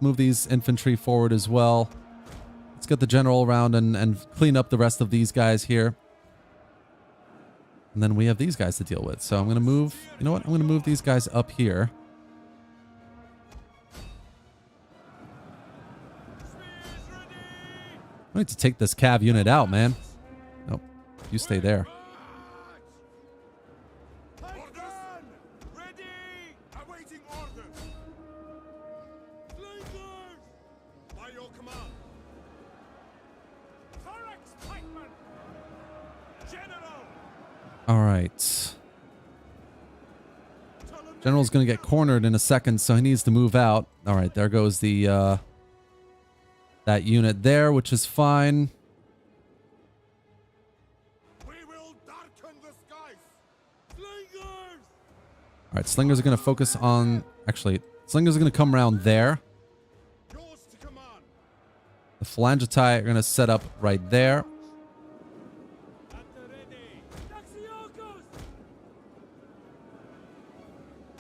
Speaker 1: move these infantry forward as well. Let's get the general around and clean up the rest of these guys here. And then we have these guys to deal with. So I'm going to move... You know what? I'm going to move these guys up here. I need to take this cav unit out, man. Nope. You stay there. All right. General's going to get cornered in a second, so he needs to move out. All right, there goes the that unit there, which is fine.
Speaker 4: We will darken the skies. Slingers!
Speaker 1: All right, slingers are going to focus on... Actually, slingers are going to come around there.
Speaker 4: Yours to command.
Speaker 1: The phalangitae are going to set up right there.
Speaker 4: At the ready. Tapsakos!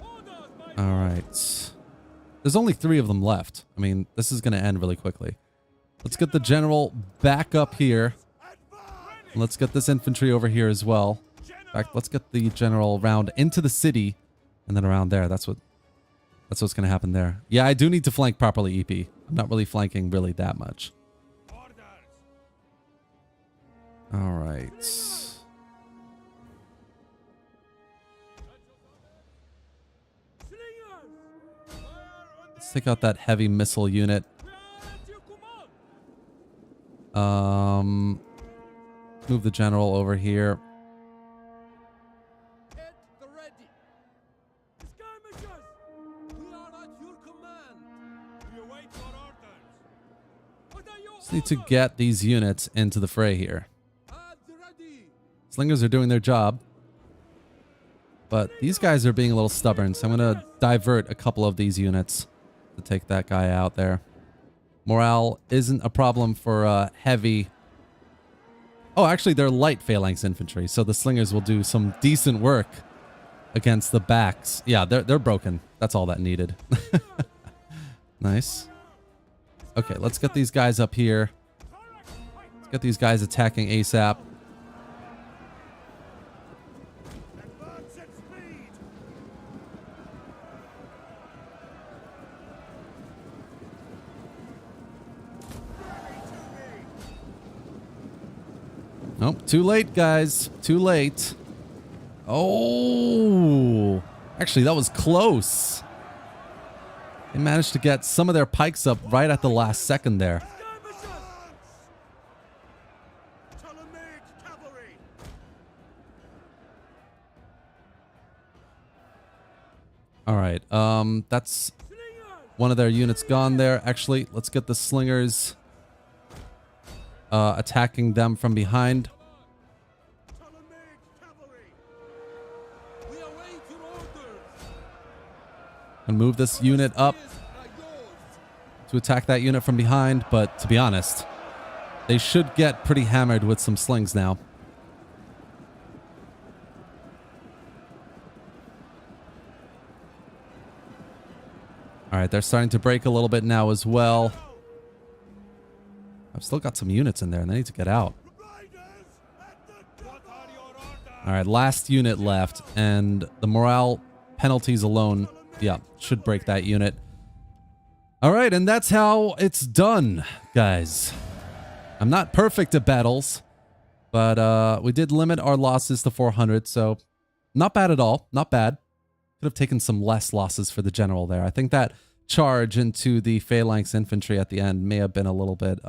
Speaker 4: Orders, my
Speaker 1: All right. There's only 3 of them left. I mean, this is going to end really quickly. Let's get the general back up here. Let's get this infantry over here as well. In fact, let's get the general around into the city and then around there. That's what's going to happen there. Yeah, I do need to flank properly, EP. I'm not really flanking really that much. All right. Let's take out that heavy missile unit. Move the general over here.
Speaker 3: At the ready. Skirmishers! We are at your command.
Speaker 4: We await your orders.
Speaker 3: What are your
Speaker 1: Just need to get these units into the fray here.
Speaker 3: At the ready.
Speaker 1: Slingers are doing their job. But these guys are being a little stubborn, so I'm going to divert a couple of these units to take that guy out there. Morale isn't a problem for heavy... Oh, actually, they're light phalanx infantry, so the slingers will do some decent work against the backs. Yeah, they're broken. That's all that needed. Nice. Okay, let's get these guys up here. Let's get these guys attacking ASAP.
Speaker 4: Advance at speed.
Speaker 1: Nope, too late, guys. Too late. Oh, actually, that was close. They managed to get some of their pikes up right at the last second there.
Speaker 4: Ptolemaic cavalry.
Speaker 1: All right, that's one of their units gone there. Actually, let's get the slingers attacking them from behind.
Speaker 4: Ptolemaic cavalry.
Speaker 3: We await your orders.
Speaker 1: And move this unit up
Speaker 3: Are yours.
Speaker 1: to attack that unit from behind. But to be honest, they should get pretty hammered with some slings now. All right, they're starting to break a little bit now as well. I've still got some units in there and they need to get out.
Speaker 4: Riders at the what are your orders?
Speaker 1: All right, last unit left, and the morale penalties alone, yeah, should break that unit. All right, and that's how it's done, guys. I'm not perfect at battles, but we did limit our losses to 400, so not bad at all. Not bad. Could have taken some less losses for the general there. I think that charge into the phalanx infantry at the end may have been a little bit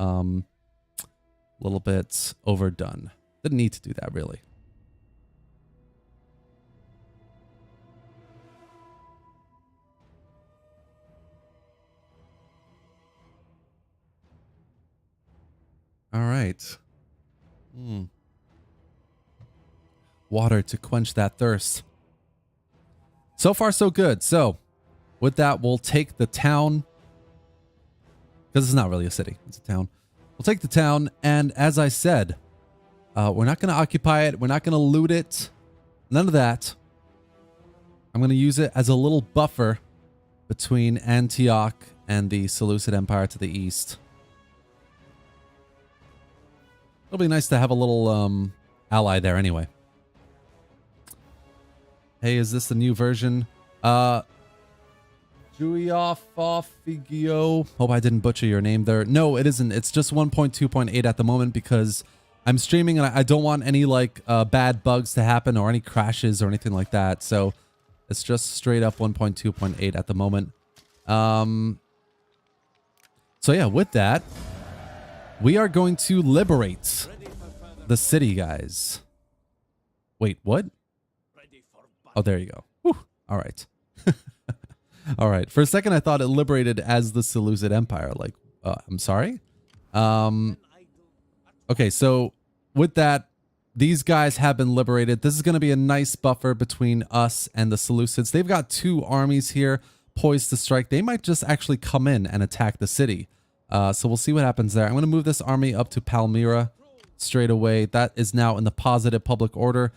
Speaker 1: overdone. Didn't need to do that, really. All right. Water to quench that thirst. So far, so good. So, with that, we'll take the town. Because it's not really a city. It's a town. We'll take the town. And as I said, we're not going to occupy it. We're not going to loot it. None of that. I'm going to use it as a little buffer between Antioch and the Seleucid Empire to the east. It'll be nice to have a little ally there anyway. Hey, is this the new version? Juiofofigio. Hope I didn't butcher your name there. No, it isn't. It's just 1.2.8 at the moment because I'm streaming and I don't want any like bad bugs to happen or any crashes or anything like that. So it's just straight up 1.2.8 at the moment. So yeah, with that, we are going to liberate the city, guys. Wait, what? Oh, there you go. Whew. All right. All right. For a second, I thought it liberated as the Seleucid Empire. Like, I'm sorry. Okay, so with that, these guys have been liberated. This is going to be a nice buffer between us and the Seleucids. They've got two armies here poised to strike. They might just actually come in and attack the city. So we'll see what happens there. I'm going to move this army up to Palmyra straight away. That is now in the positive public order.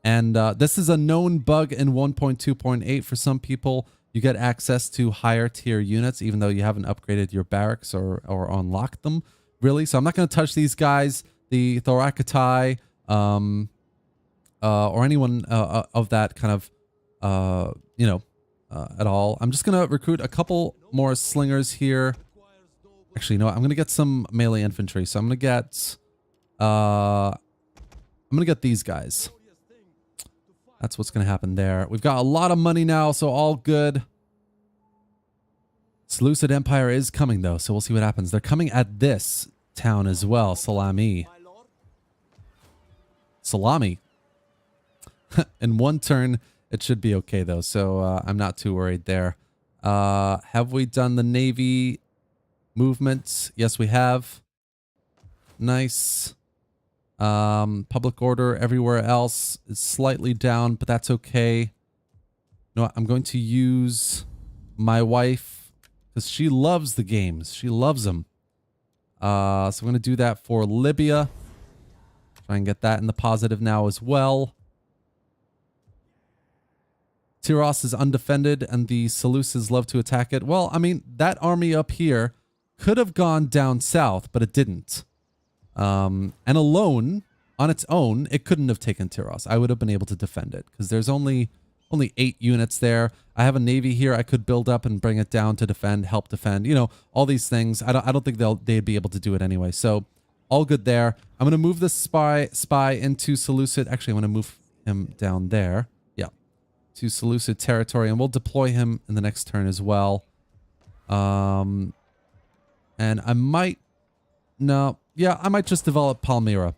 Speaker 1: And this is a known bug in 1.2.8 for some people. You get access to higher tier units, even though you haven't upgraded your barracks or unlocked them, really. So I'm not going to touch these guys, the Thoracatai, or anyone of that kind of, at all. I'm just going to recruit a couple more slingers here. Actually, no, I'm going to get some melee infantry. So I'm going to get these guys. That's what's going to happen there. We've got a lot of money now, so all good. Seleucid Empire is coming, though, so we'll see what happens. They're coming at this town as well, Salami. Salami. In one turn, it should be okay, though, so I'm not too worried there. Have we done the navy movements? Yes, we have. Nice. Public order everywhere else is slightly down, but that's okay. You know what? I'm going to use my wife because she loves the games. She loves them. So I'm going to do that for Libya. Try and get that in the positive now as well. Tyros is undefended and the Seleucids love to attack it. Well, I mean, that army up here could have gone down south, but it didn't. And alone, on its own, it couldn't have taken Tyros. I would have been able to defend it because there's only 8 units there. I have a navy here I could build up and bring it down to defend, help defend, you know, all these things. I don't think they'd be able to do it anyway. So all good there. I'm going to move this spy into Seleucid. Actually, I'm going to move him down there. Yeah. To Seleucid territory, and we'll deploy him in the next turn as well. And I might... No... Yeah, I might just develop Palmyra,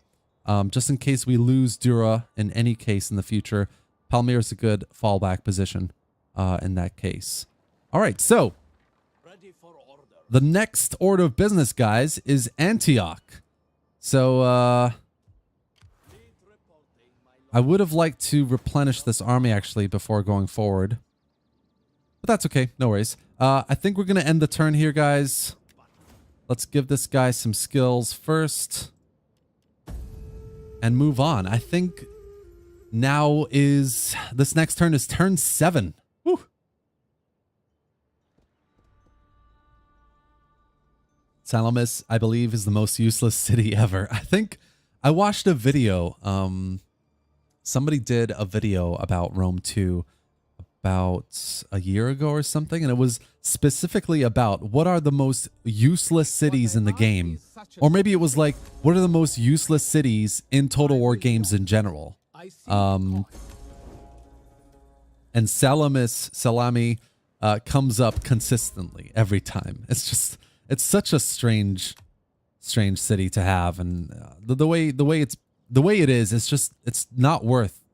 Speaker 1: just in case we lose Dura in any case in the future. Palmyra is a good fallback position in that case. All right, so the next order of business, guys, is Antioch. So I would have liked to replenish this army, actually, before going forward. But that's okay, no worries. I think we're going to end the turn here, guys. Let's give this guy some skills first and move on. I think now is... This next turn is turn 7. Whew. Salamis, I believe, is the most useless city ever. I think I watched a video. Somebody did a video about Rome 2 about a year ago or something, and it was specifically about what are the most useless cities in the game, or maybe it was like what are the most useless cities in Total War games in general. And Salami comes up consistently every time. It's such a strange city to have, and the way it is, it's not worth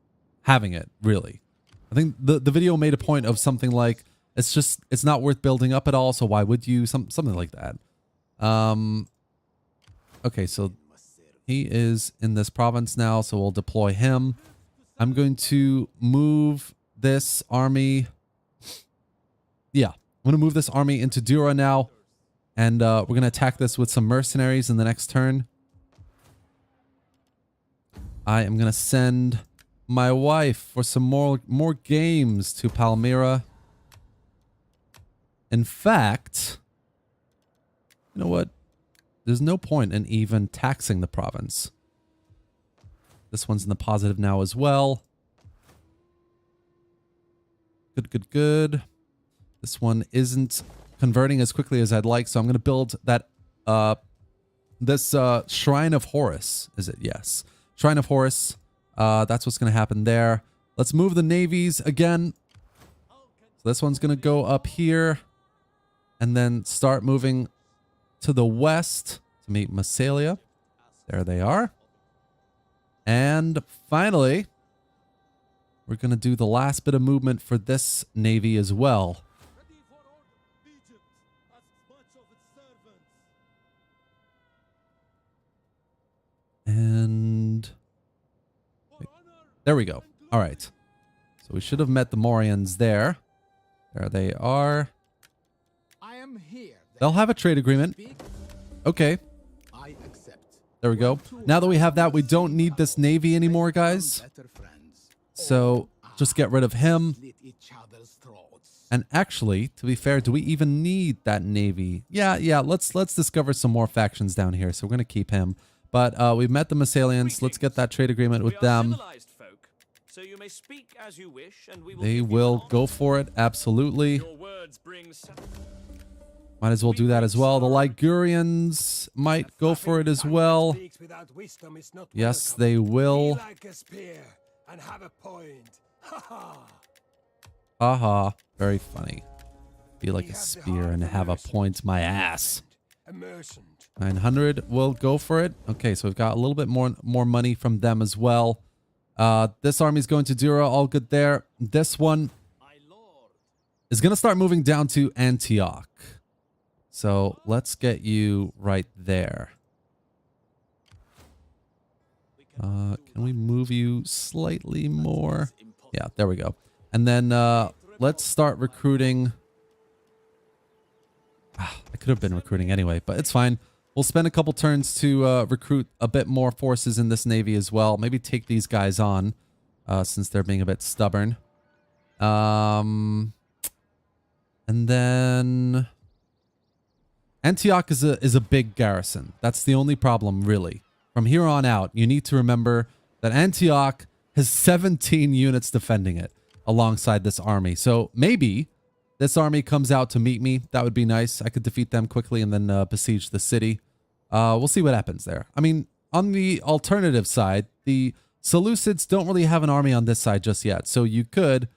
Speaker 1: having it, really. I think the video made a point of something like it's not worth building up at all, so why would you? Something like that. Okay, so He is in this province now, so we'll deploy him. I'm going to move this army. Yeah, I'm going to move this army into Dura now. And we're going to attack this with some mercenaries in the next turn. I am going to send my wife for some more games to Palmyra. In fact, you know what? There's no point in even taxing the province. This one's in the positive now as well. Good, good, good. This one isn't converting as quickly as I'd like, so I'm going to build that, this Shrine of Horus. Is it? Yes. Shrine of Horus. That's what's going to happen there. Let's move the navies again. So this one's going to go up here and then start moving to the west to meet Massalia. There they are. And finally, we're going to do the last bit of movement for this navy as well.
Speaker 3: Ready for order. Egypt asks much of its servants.
Speaker 1: And
Speaker 3: For honor
Speaker 1: there we go. All right. So we should have met the Morians there. There they are.
Speaker 5: I am here.
Speaker 1: They'll have a trade agreement.
Speaker 5: Speak,
Speaker 1: Okay.
Speaker 5: I accept.
Speaker 1: There we go. Now that we have that, we don't need this navy anymore, guys.
Speaker 5: Better friends.
Speaker 1: So just get rid of him.
Speaker 5: Slit each other's throats.
Speaker 1: And actually, to be fair, do we even need that navy? Yeah. Let's discover some more factions down here. So we're going to keep him. But we've met the Massalians. Let's get that trade agreement with
Speaker 2: We are
Speaker 1: them.
Speaker 2: civilized folk, so you may speak as you wish, and we will
Speaker 1: They
Speaker 2: give you
Speaker 1: will
Speaker 2: an
Speaker 1: go
Speaker 2: answer.
Speaker 1: for it. Absolutely.
Speaker 2: Your words bring
Speaker 1: Might as well do that as well. The Ligurians might go for it as well.
Speaker 3: Speaks without wisdom is not
Speaker 1: Yes,
Speaker 3: welcome.
Speaker 1: they
Speaker 3: Be
Speaker 1: will.
Speaker 3: like a spear and have a point. Ha ha.
Speaker 1: Haha. Very funny. Be like
Speaker 3: We
Speaker 1: a
Speaker 3: have the
Speaker 1: spear
Speaker 3: heart
Speaker 1: and
Speaker 3: of a
Speaker 1: have a
Speaker 3: merchant.
Speaker 1: point my ass.
Speaker 3: A merchant.
Speaker 1: 900 will go for it. Okay, so we've got a little bit more money from them as well. This army's going to Dura. All good there. This one is going to start moving down to Antioch. So let's get you right there. Can we move you slightly more? Yeah, there we go. And then let's start recruiting. I could have been recruiting anyway, but it's fine. We'll spend a couple turns to recruit a bit more forces in this navy as well. Maybe take these guys on since they're being a bit stubborn. And then Antioch is a big garrison. That's the only problem, really. From here on out, you need to remember that Antioch has 17 units defending it alongside this army. So maybe this army comes out to meet me. That would be nice. I could defeat them quickly and then besiege the city. We'll see what happens there. I mean, on the alternative side, the Seleucids don't really have an army on this side just yet. So you could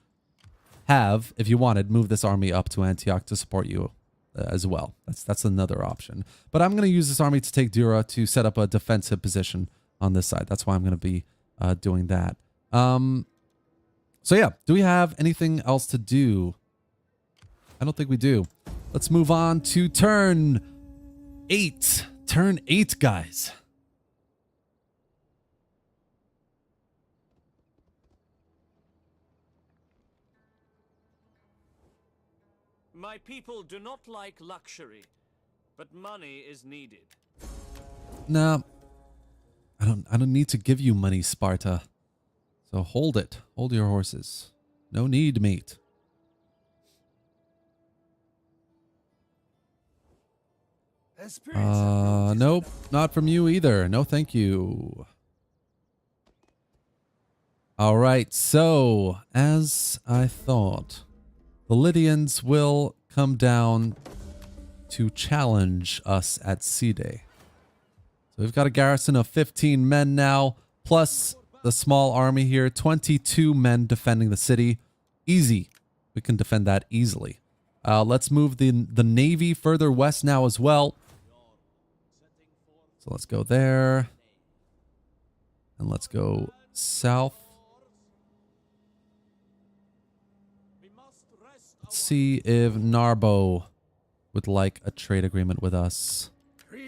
Speaker 1: have, if you wanted, move this army up to Antioch to support you as well. That's another option. But I'm going to use this army to take Dura to set up a defensive position on this side. That's why I'm going to be doing that. So yeah, do we have anything else to do? I don't think we do. Let's move on to turn 8. Turn 8, guys.
Speaker 2: My people do not like luxury, but money is needed.
Speaker 1: No, I don't need to give you money, Sparta. So hold it. Hold your horses. No need, mate. Nope, not from you either. No, thank you. All right, so as I thought, the Lydians will come down to challenge us at Side. So we've got a garrison of 15 men now, plus the small army here, 22 men defending the city. Easy. We can defend that easily. Let's move the navy further west now as well. So let's go there. And let's go south. Let's see if Narbo would like a trade agreement with us.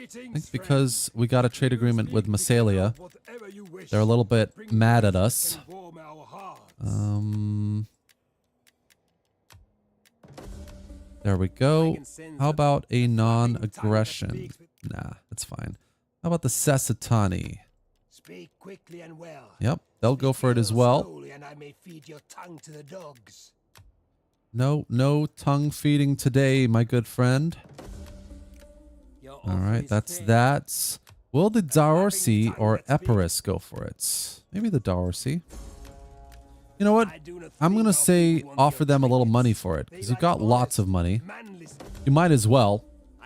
Speaker 1: I think because we got a trade agreement with Massalia, they're a little bit mad at us. There we go. How about a non-aggression? Nah, that's fine. How about the Sasatani?
Speaker 6: Speak quickly and well.
Speaker 1: Yep, they'll go for it as well.
Speaker 6: Slowly, and I may feed your tongue to the dogs.
Speaker 1: No tongue feeding today, my good friend. All right, that's that. Will the Daorsi or Epirus go for it? Maybe the Daorsi. You know what? I'm going to say offer them a little money for it, because you've got lots of money. You might as well.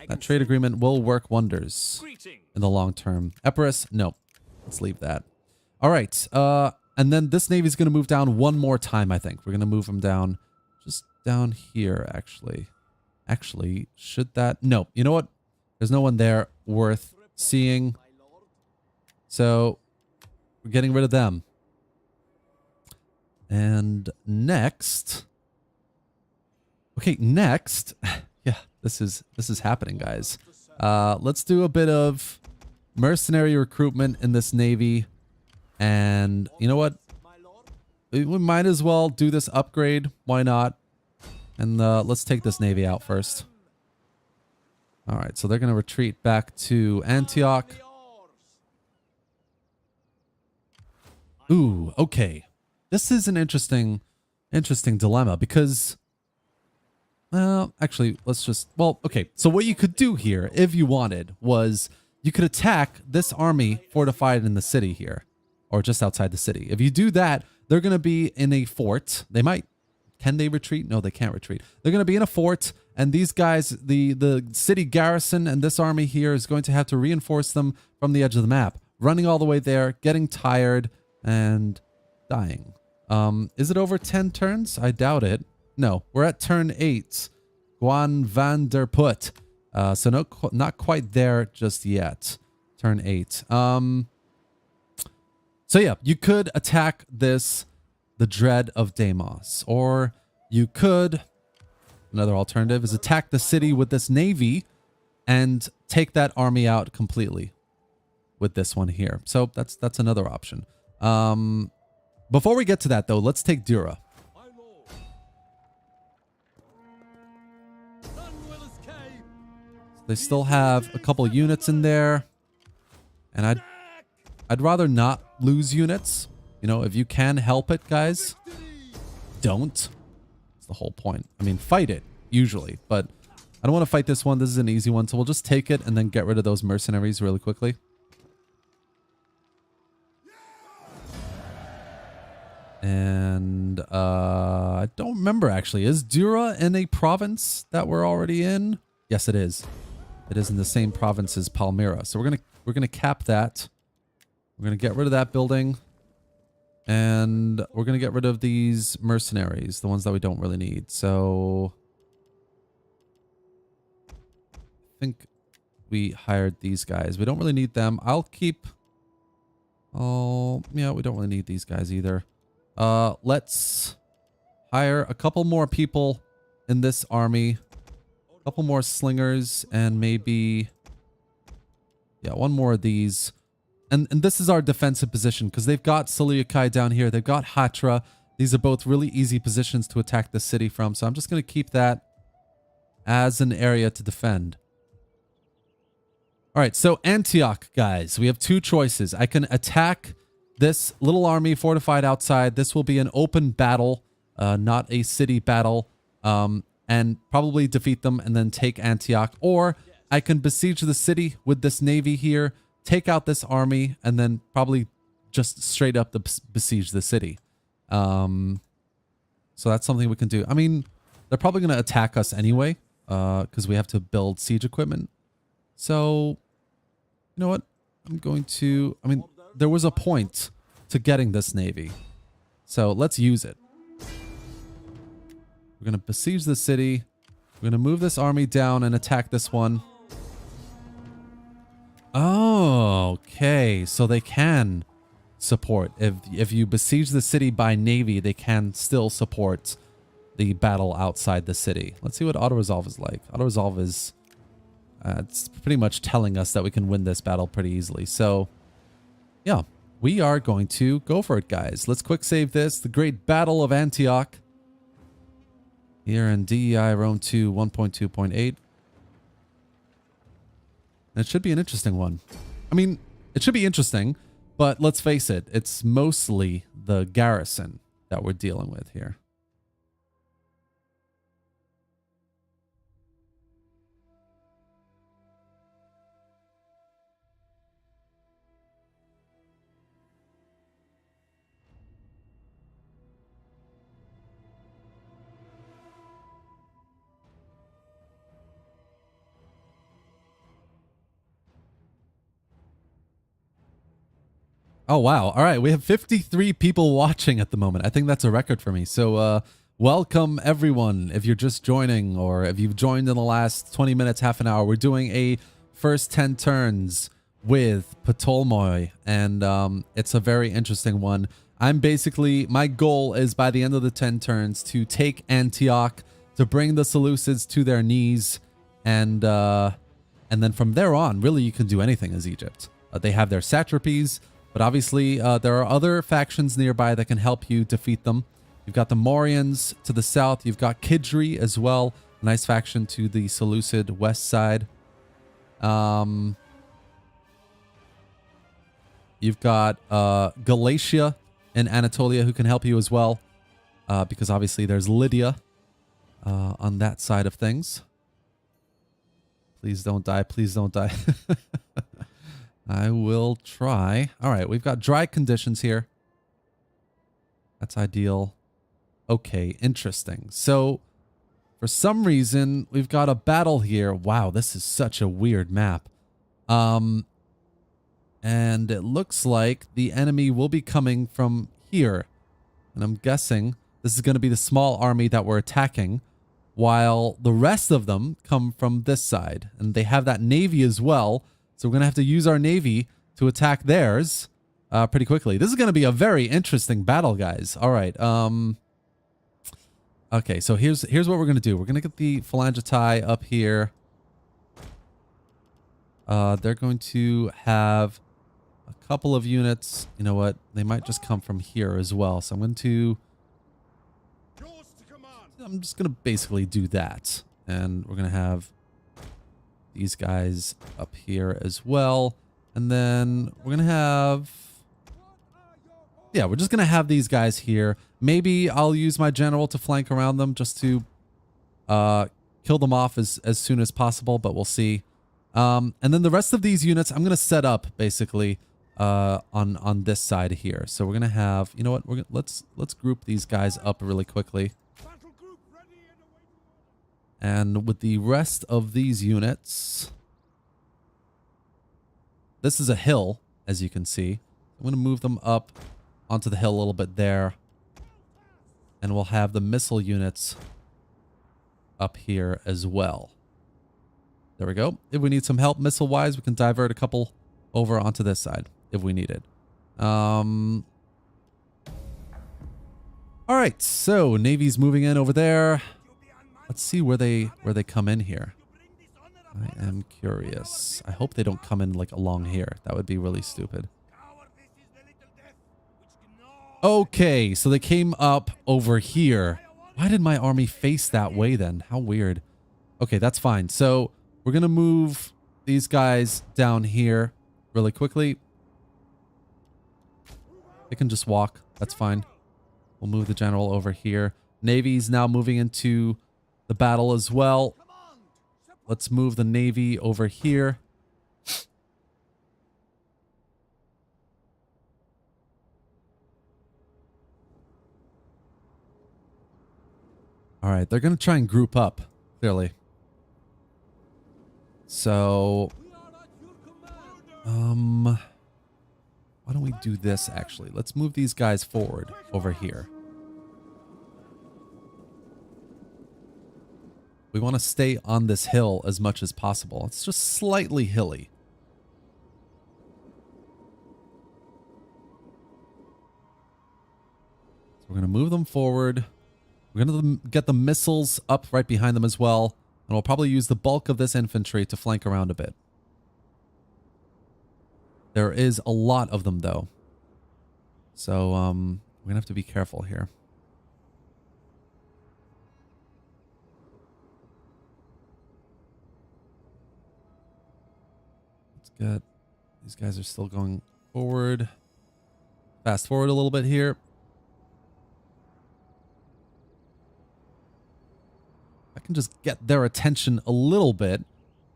Speaker 1: That trade agreement will work wonders in the long term. Epirus, no. Let's leave that. All right. And then this navy is going to move down one more time, I think. We're going to move them down just down here, actually. Actually, should that? No. You know what? There's no one there worth seeing. So we're getting rid of them. And next. Okay, next. Yeah, this is happening, guys. Let's do a bit of mercenary recruitment in this navy. And you know what? We might as well do this upgrade. Why not? And let's take this navy out first. All right, so they're going to retreat back to Antioch. Ooh, okay. This is an interesting dilemma because, well, actually, let's just, well, okay. So what you could do here, if you wanted, was you could attack this army fortified in the city here, or just outside the city. If you do that, they're going to be in a fort. They might, can they retreat? No, they can't retreat. They're going to be in a fort, and these guys, the city garrison and this army here is going to have to reinforce them from the edge of the map, running all the way there, getting tired, and dying. Is it over 10 turns? I doubt it. No, we're at turn 8. Guan van der Put. So no, not quite there just yet. Turn 8. So yeah, you could attack this, the Dread of Deimos, or you could, another alternative is attack the city with this navy and take that army out completely with this one here. So that's another option. Before we get to that though, let's take Dura. They still have a couple units in there, and I'd rather not lose units. You know, if you can help it, guys, don't. That's the whole point. I mean, fight it, usually, but I don't want to fight this one. This is an easy one, so we'll just take it and then get rid of those mercenaries really quickly. And I don't remember, actually. Is Dura in a province that we're already in? Yes, it is. It is in the same province as Palmyra. So we're gonna cap that. We're gonna get rid of that building. And we're gonna get rid of these mercenaries, the ones that we don't really need. So I think we hired these guys. We don't really need them. I'll keep. Oh, yeah, we don't really need these guys either. Let's hire a couple more people in this army. A couple more slingers and maybe, yeah, one more of these. And this is our defensive position because they've got Seleucus down here. They've got Hatra. These are both really easy positions to attack the city from. So I'm just going to keep that as an area to defend. All right, so Antioch, guys. We have two choices. I can attack this little army fortified outside. This will be an open battle, not a city battle, and probably defeat them and then take Antioch. Or I can besiege the city with this navy here, take out this army, and then probably just straight up besiege the city. So that's something we can do. I mean, they're probably going to attack us anyway, because we have to build siege equipment. So, you know what? I'm going to, I mean, there was a point to getting this navy. So let's use it. We're going to besiege the city. We're going to move this army down and attack this one. Oh, okay. So they can support. If you besiege the city by navy, they can still support the battle outside the city. Let's see what auto-resolve is like. Auto-resolve is It's pretty much telling us that we can win this battle pretty easily. So, yeah, we are going to go for it, guys. Let's quick save this. The Great Battle of Antioch. Here in DEI Rome 2 1.2.8. It should be an interesting one. I mean, it should be interesting, but let's face it, it's mostly the garrison that we're dealing with here. Oh, wow. All right. We have 53 people watching at the moment. I think that's a record for me. So, welcome everyone. If you're just joining or if you've joined in the last 20 minutes, half an hour, we're doing a first 10 turns with Ptolemaioi. And, it's a very interesting one. My goal is by the end of the 10 turns to take Antioch, to bring the Seleucids to their knees. And then from there on, really, you can do anything as Egypt. They have their satrapies. But obviously, there are other factions nearby that can help you defeat them. You've got the Morians to the south. You've got Kidri as well. A nice faction to the Seleucid west side. You've got Galatia and Anatolia who can help you as well. Because obviously there's Lydia on that side of things. Please don't die. Please don't die. I will try. All right, we've got dry conditions here. That's ideal. Okay, interesting. So, for some reason, we've got a battle here. Wow, this is such a weird map. And it looks like the enemy will be coming from here. And I'm guessing this is going to be the small army that we're attacking, while the rest of them come from this side. And they have that navy as well. So we're going to have to use our navy to attack theirs pretty quickly. This is going to be a very interesting battle, guys. All right. Okay, so here's what we're going to do. We're going to get the Phalangitae up here. They're going to have a couple of units. You know what? They might just come from here as well. So I'm just going to basically do that. And we're going to have these guys up here as well. And then we're going to have... Yeah, we're just going to have these guys here. Maybe I'll use my general to flank around them just to kill them off as soon as possible, but we'll see. And then the rest of these units, I'm going to set up basically on this side here. So we're going to have... You know what? Let's group these guys up really quickly. And with the rest of these units, this is a hill, as you can see. I'm going to move them up onto the hill a little bit there. And we'll have the missile units up here as well. There we go. If we need some help missile-wise, we can divert a couple over onto this side if we need it. All right, so Navy's moving in over there. Let's see where they come in here. I am curious. I hope they don't come in like along here. That would be really stupid. Okay, so they came up over here. Why did my army face that way then? How weird. Okay, that's fine. So we're going to move these guys down here really quickly. They can just walk. That's fine. We'll move the general over here. Navy's now moving into the battle as well. Let's move the navy over here. All right, they're going to try and group up, clearly. So, why don't we do this, actually? Let's move these guys forward over here. We want to stay on this hill as much as possible. It's just slightly hilly. So we're going to move them forward. We're going to get the missiles up right behind them as well. And we'll probably use the bulk of this infantry to flank around a bit. There is a lot of them, though. So, we're going to have to be careful here. Let's get... These guys are still going forward. Fast forward a little bit here. I can just get their attention a little bit.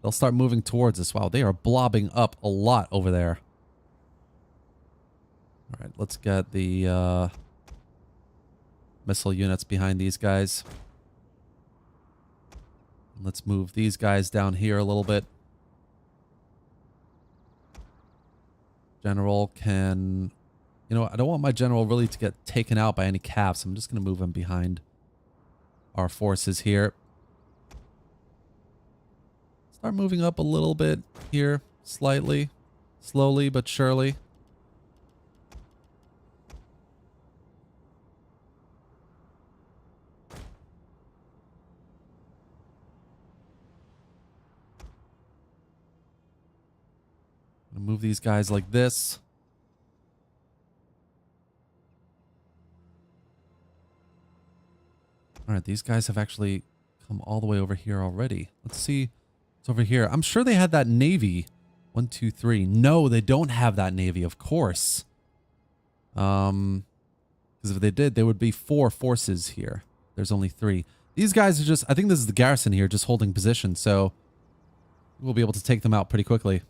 Speaker 1: They'll start moving towards us. Wow, they are blobbing up a lot over there. All right, let's get the missile units behind these guys. Let's move these guys down here a little bit. General can... You know, I don't want my general really to get taken out by any cav, so I'm just going to move him behind our forces here. Start moving up a little bit here, slightly, slowly but surely. Move these guys like this. All right, these guys have actually come all the way over here already. Let's see what's over here. I'm sure they had that navy. 1, 2, 3. No, they don't have that navy, of course. Because if they did, there would be 4 forces here. There's only 3. These guys are just... I think this is the garrison here, just holding position, so we'll be able to take them out pretty quickly.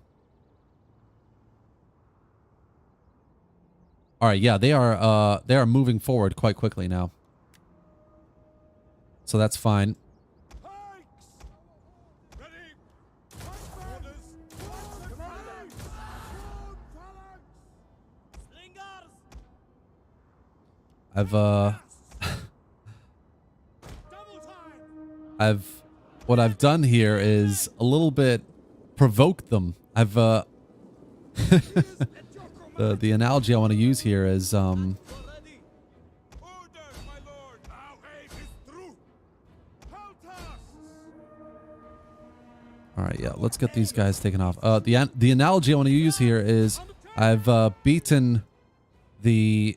Speaker 1: All right, yeah, they are moving forward quite quickly now. So that's fine. What I've done here is a little bit provoked them. The analogy I want to use here is all right, yeah, let's get these guys taken off. The analogy I want to use here is I've beaten the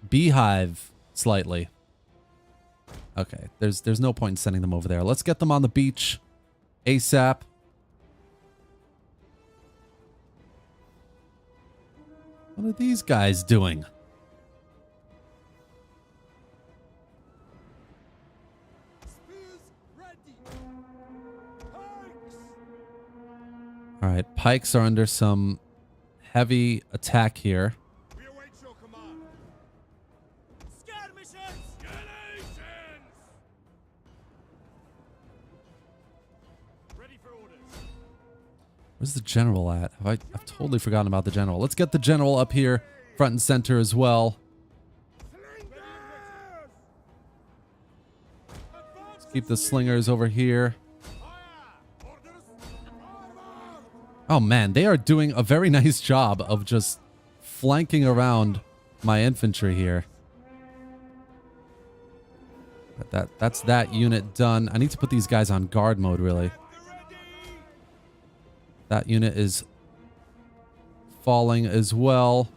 Speaker 1: beehive slightly. Okay, there's no point in sending them over there. Let's get them on the beach ASAP. What are these guys doing? All right, pikes are under some heavy attack here.
Speaker 4: We await your command.
Speaker 2: Skirmishers! Ready for orders.
Speaker 1: Where's the general at? I've totally forgotten about the general. Let's get the general up here, front and center as well. Let's keep the slingers over here. Oh man, they are doing a very nice job of just flanking around my infantry here. But that's that unit done. I need to put these guys on guard mode, really. That unit is falling as well.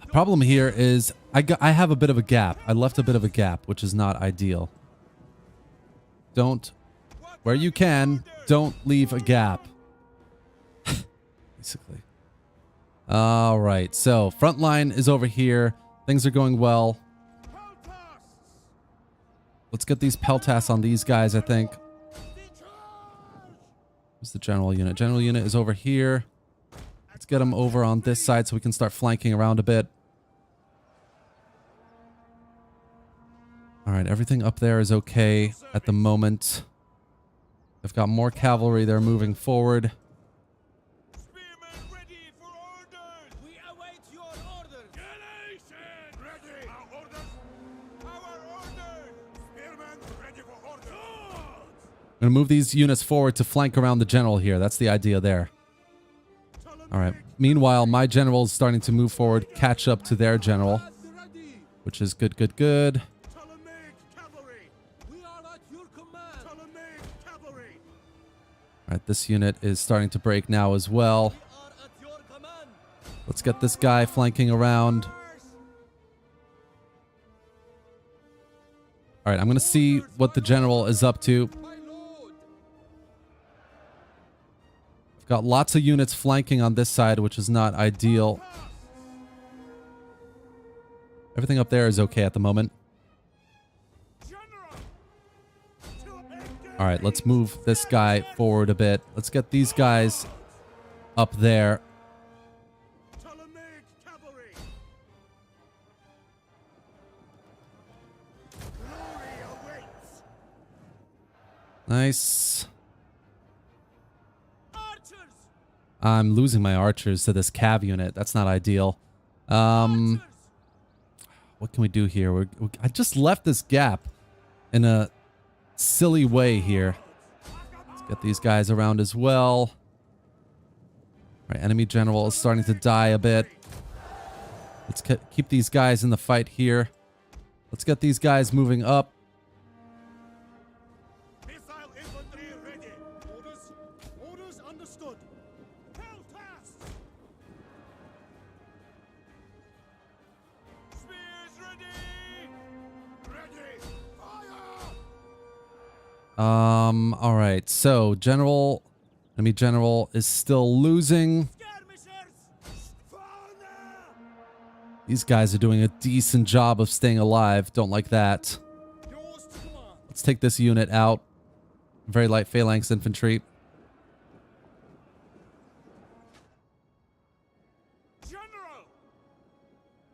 Speaker 1: The problem here is I have a bit of a gap. I left a bit of a gap, which is not ideal. Where you can, don't leave a gap. Basically. All right, so front line is over here. Things are going well. Let's get these peltas on these guys, I think. Where's the general unit? General unit is over here. Let's get them over on this side so we can start flanking around a bit. All right, everything up there is okay at the moment. They've got more cavalry. They're moving forward.
Speaker 4: Spearmen ready for orders.
Speaker 3: We await your orders.
Speaker 4: Galatians ready. Our orders. Our orders. Spearmen ready for orders.
Speaker 1: I'm going to move these units forward to flank around the general here. That's the idea there. All right. Meanwhile, my general is starting to move forward, catch up to their general, which is good, good, good.
Speaker 3: We are at your command.
Speaker 1: All right, this unit is starting to break now as well.
Speaker 3: are at your command.
Speaker 1: Let's get this guy flanking around. All right, I'm going to see what the general is up to.
Speaker 3: My lord.
Speaker 1: I've got lots of units flanking on this side, which is not ideal. Everything up there is okay at the moment. All right, let's move this guy forward a bit. Let's get these guys up there.
Speaker 4: Ptolemaic cavalry. Glory awaits.
Speaker 1: Nice.
Speaker 3: Archers.
Speaker 1: I'm losing my archers to this cav unit. That's not ideal. What can we do here? I just left this gap in a silly way here. Let's get these guys around as well. All right, enemy general is starting to die a bit. Let's keep these guys in the fight here. Let's get these guys moving up.
Speaker 4: Missile infantry ready. Orders. Orders understood. Peltas. Spears ready. Ready. Fire.
Speaker 1: All right. So, enemy general is still losing. These guys are doing a decent job of staying alive. Don't like that.
Speaker 3: Yours to command.
Speaker 1: Let's take this unit out. Very light phalanx infantry.
Speaker 4: General.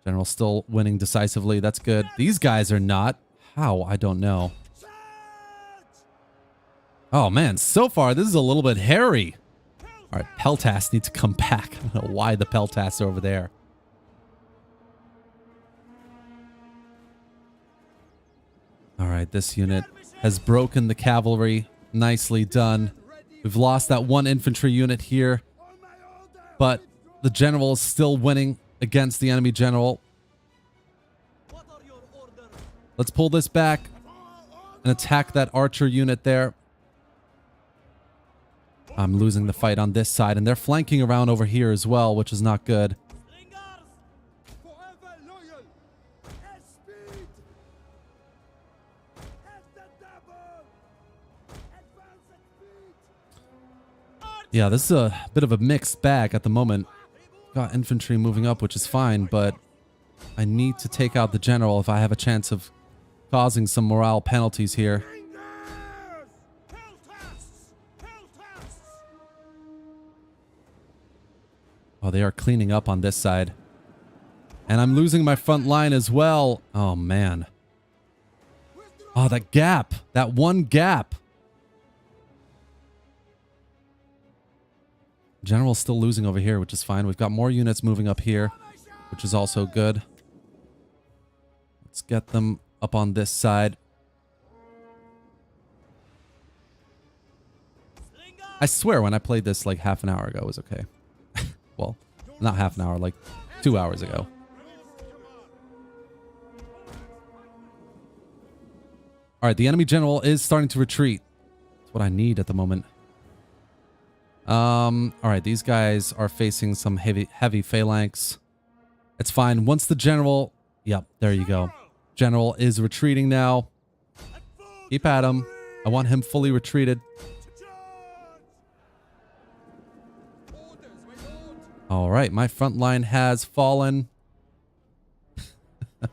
Speaker 1: General still winning decisively. That's good. These guys are not. How? I don't know. Oh, man. So far, this is a little bit hairy. All right. Peltas need to come back. I don't know why the Peltas are over there. All right. This unit has broken the cavalry. Nicely done. We've lost that one infantry unit here. But the general is still winning against the enemy general.
Speaker 3: What are your orders?
Speaker 1: Let's pull this back and attack that archer unit there. I'm losing the fight on this side, and they're flanking around over here as well, which is not good.
Speaker 3: Slingers.
Speaker 4: Forever loyal. At speed. At the double. Advance at speed.
Speaker 1: Yeah, this is a bit of a mixed bag at the moment. Got infantry moving up, which is fine, but I need to take out the general if I have a chance of causing some morale penalties here. Oh, they are cleaning up on this side. And I'm losing my front line as well. Oh, man. Oh, that gap. That one gap. General's still losing over here, which is fine. We've got more units moving up here, which is also good. Let's get them up on this side. I swear when I played this like half an hour ago, it was okay. Well, not half an hour, like 2 hours ago. All right, the enemy general is starting to retreat. That's what I need at the moment. All right, these guys are facing some heavy phalanx. It's fine. Once the general... Yep, there you go. General is retreating now. Keep at him. I want him fully retreated. All right, my front line has fallen. I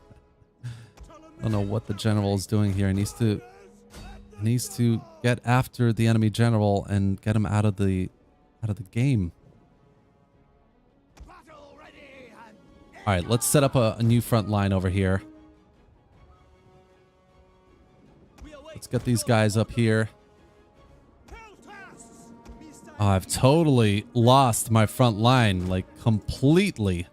Speaker 1: don't know what the general is doing here. He needs to get after the enemy general and get him out of the game. All right, let's set up a new front line over here. Let's get these guys up here. Oh, I've totally lost my front line, like completely.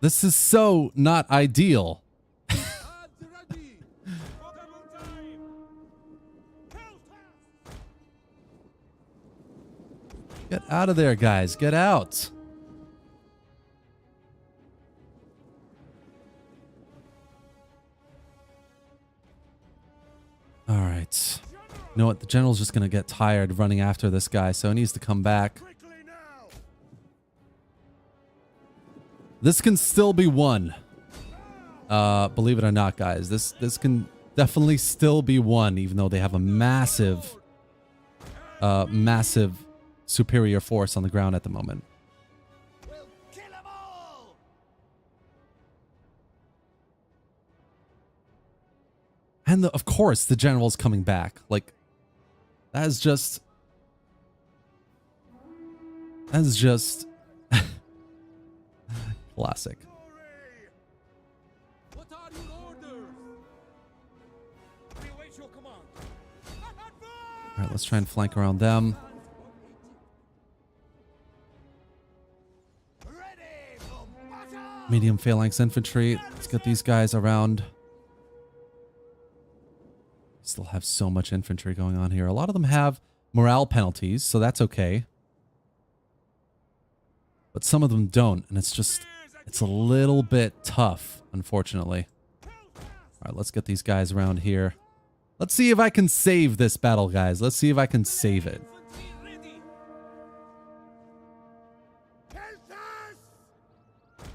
Speaker 1: This is so not ideal. Get out of there, guys. Get out. You know what? The general's just going to get tired running after this guy, so he needs to come back.
Speaker 4: Quickly now!
Speaker 1: This can still be won. Believe it or not, guys. This can definitely still be won, even though they have a massive superior force on the ground at the moment.
Speaker 6: We'll kill 'em all!
Speaker 1: And of course, the general's coming back. Like, that is just classic.
Speaker 3: What are your orders? We await your command.
Speaker 1: All right, let's try and flank around them.
Speaker 6: Ready for battle!
Speaker 1: Medium phalanx infantry. Let's get these guys around. Still have so much infantry going on here. A lot of them have morale penalties, so that's okay. But some of them don't, and it's a little bit tough, unfortunately. All right, let's get these guys around here. Let's see if I can save this battle, guys. Let's see if I can save it.
Speaker 2: Infantry ready.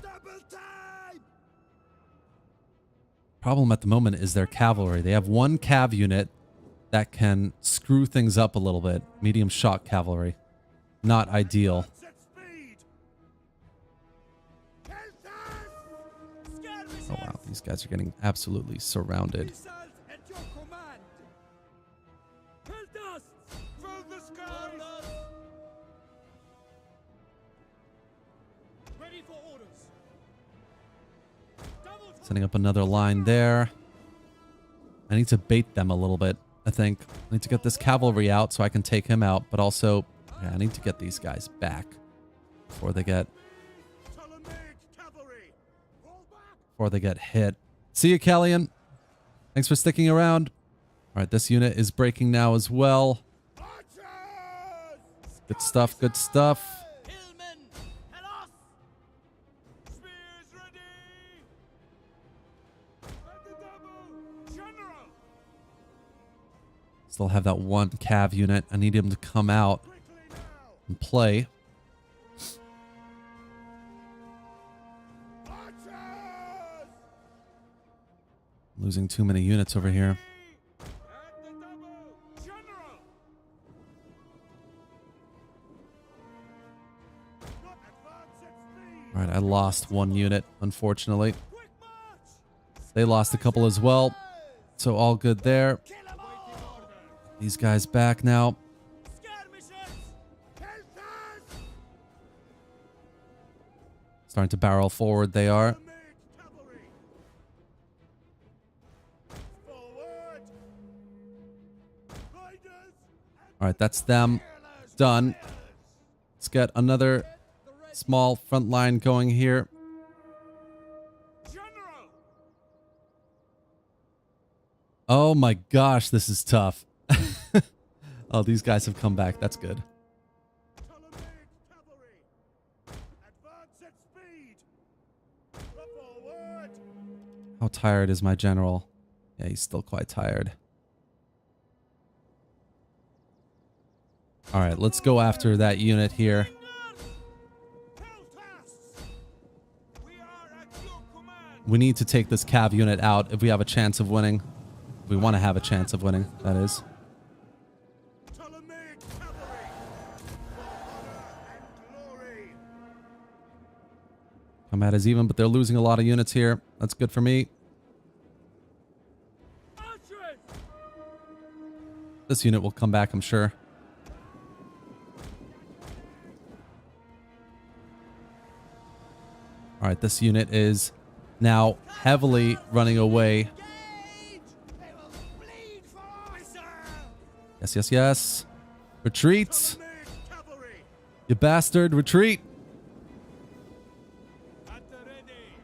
Speaker 4: Double time!
Speaker 1: Problem at the moment is their cavalry. They have one cav unit that can screw things up a little bit. Medium shock cavalry. Not ideal.
Speaker 4: Set speed!
Speaker 1: Oh wow, these guys are getting absolutely surrounded.
Speaker 3: Missiles at your command. Hell dust!
Speaker 4: Fill the skies!
Speaker 3: Ready for orders. Double
Speaker 1: Setting up another line there. I need to bait them a little bit, I think. I need to get this cavalry out so I can take him out, but also, yeah, I need to get these guys back before they get
Speaker 4: Ptolemaic cavalry! Fall back!
Speaker 1: before they get hit. See you, Callian. Thanks for sticking around. All right, this unit is breaking now as well.
Speaker 4: Archers!
Speaker 1: Good stuff, good stuff.
Speaker 2: Hillmen, head off.
Speaker 4: Spears ready! At the double! General!
Speaker 1: Still have that one cav unit. I need him to come out
Speaker 4: Quickly now!
Speaker 1: and play.
Speaker 4: Archers!
Speaker 1: Losing too many units over here.
Speaker 4: At the double! General! Advance at speed!
Speaker 1: All right, I lost one unit, unfortunately.
Speaker 4: Quick march!
Speaker 1: They lost a couple as well. So all good there.
Speaker 6: Kill 'em all!
Speaker 1: These guys back now.
Speaker 2: Skirmishers.
Speaker 4: Pelters!
Speaker 1: Starting to barrel forward, they are.
Speaker 4: Ptolemaic cavalry! Forward! Riders!
Speaker 1: All right, that's them. Done. Let's get another small front line going here.
Speaker 4: General!
Speaker 1: Oh my gosh, this is tough. Oh, these guys have come back. That's good.
Speaker 4: Ptolemaic cavalry! Advance at speed! Forward!
Speaker 1: How tired is my general? Yeah, he's still quite tired. All right, let's go after that unit here.
Speaker 4: Peltas! We are at your command!
Speaker 1: We need to take this cav unit out if we have a chance of winning. We want to have a chance of winning, that is.
Speaker 4: Ptolemaic cavalry! For honor and glory!
Speaker 1: Combat is even, but they're losing a lot of units here. That's good for me.
Speaker 3: Archers!
Speaker 1: This unit will come back, I'm sure. All right, this unit is now heavily running away.
Speaker 6: Engage! They will bleed for us!
Speaker 1: Yes, yes, yes. Retreat.
Speaker 4: Ptolemaic cavalry!
Speaker 1: You bastard, retreat.
Speaker 4: At the ready!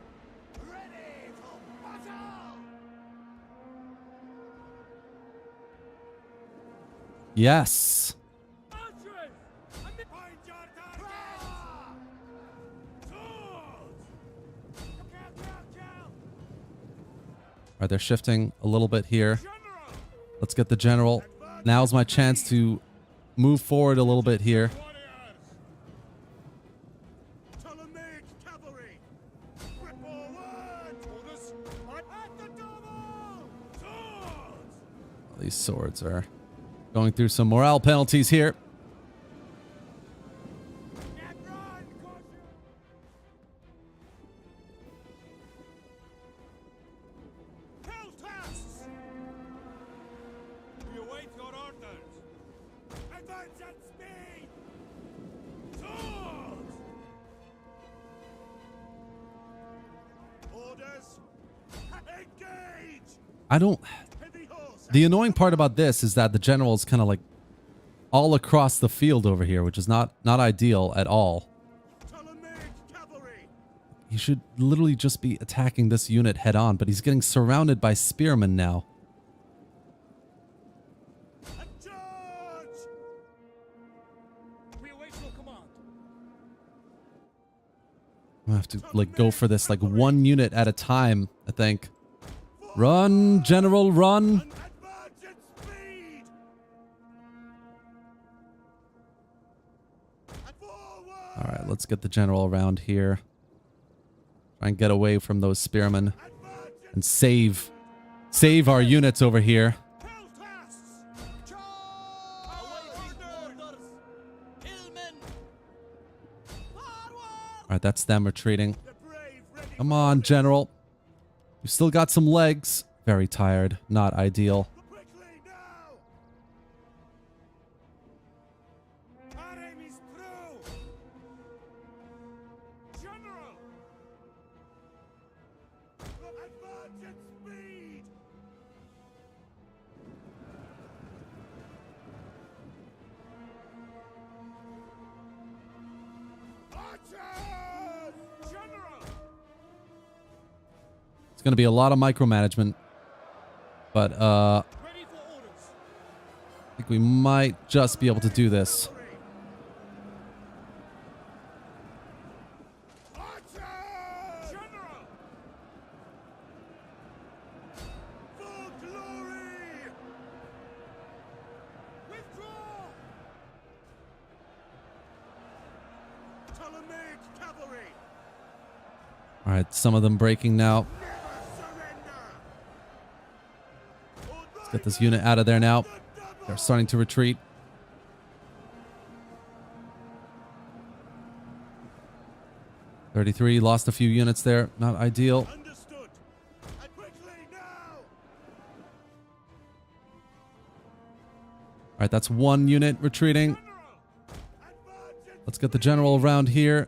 Speaker 6: Ready for battle!
Speaker 1: Yes.
Speaker 3: Archers!
Speaker 4: Find your target! Swords!
Speaker 1: All right, they're shifting a little bit here.
Speaker 4: General!
Speaker 1: Let's get the general Now's my chance to move forward a little bit here.
Speaker 4: Ptolemaic cavalry! Whip forward! Orders! At the double! Swords!
Speaker 1: These swords are going through some morale penalties here.
Speaker 4: Peltasts! We await your orders! Advance at speed! Swords! Orders! Engage!
Speaker 1: I don't...
Speaker 4: Heavy horse!
Speaker 1: The annoying part about this is that the general is kind of like all across the field over here, which is not ideal at all.
Speaker 4: Ptolemaic cavalry!
Speaker 1: He should literally just be attacking this unit head on, but he's getting surrounded by spearmen now.
Speaker 4: A charge!
Speaker 3: We await your command.
Speaker 1: I have to like go for this like one unit at a time, I think. Run, general, run.
Speaker 4: Advance at speed! Forward!
Speaker 1: All right, let's get the general around here. Try and get away from those spearmen and save our units over here.
Speaker 4: Peltasts!
Speaker 3: Awaiting orders. Hillmen. Forward.
Speaker 1: All right, that's them retreating.
Speaker 4: The brave ready
Speaker 1: Come on, general. You still got some legs. Very tired. Not ideal.
Speaker 4: quickly now! Our aim is through! General! Advance at speed! Archers! General!
Speaker 1: It's going to be a lot of micromanagement. But I
Speaker 3: Ready for orders.
Speaker 1: think we might just be able to do this.
Speaker 4: Archers! General! For glory! Withdraw! Ptolemaic cavalry!
Speaker 1: All right, some of them breaking now.
Speaker 4: Never surrender!
Speaker 1: Let's get this unit out of there now. They're starting to retreat. .33 lost a few units there. Not ideal.
Speaker 4: Understood! And quickly now!
Speaker 1: All right, that's one unit retreating.
Speaker 4: General! Advance at
Speaker 1: Let's get the general around here.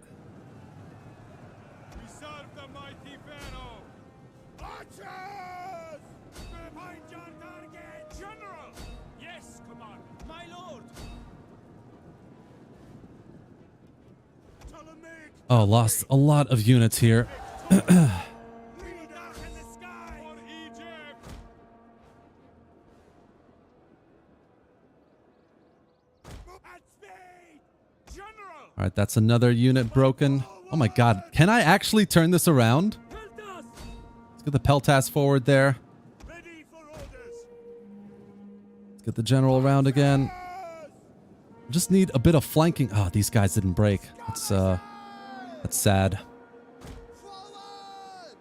Speaker 4: We serve the mighty Pharaoh! Archers! Behind your target! General!
Speaker 3: Yes, command. My lord.
Speaker 4: Ptolemaic
Speaker 1: Oh, lost a lot of units here.
Speaker 4: leader in the sky! For Egypt! At speed! General!
Speaker 1: All right, that's another unit broken. Oh my god, can I actually turn this around?
Speaker 3: Peltas.
Speaker 1: Let's get the Peltas forward there.
Speaker 4: Ready for orders!
Speaker 1: Let's get the general around again. Just need a bit of flanking. Oh, these guys didn't break. That's sad.
Speaker 6: Forward!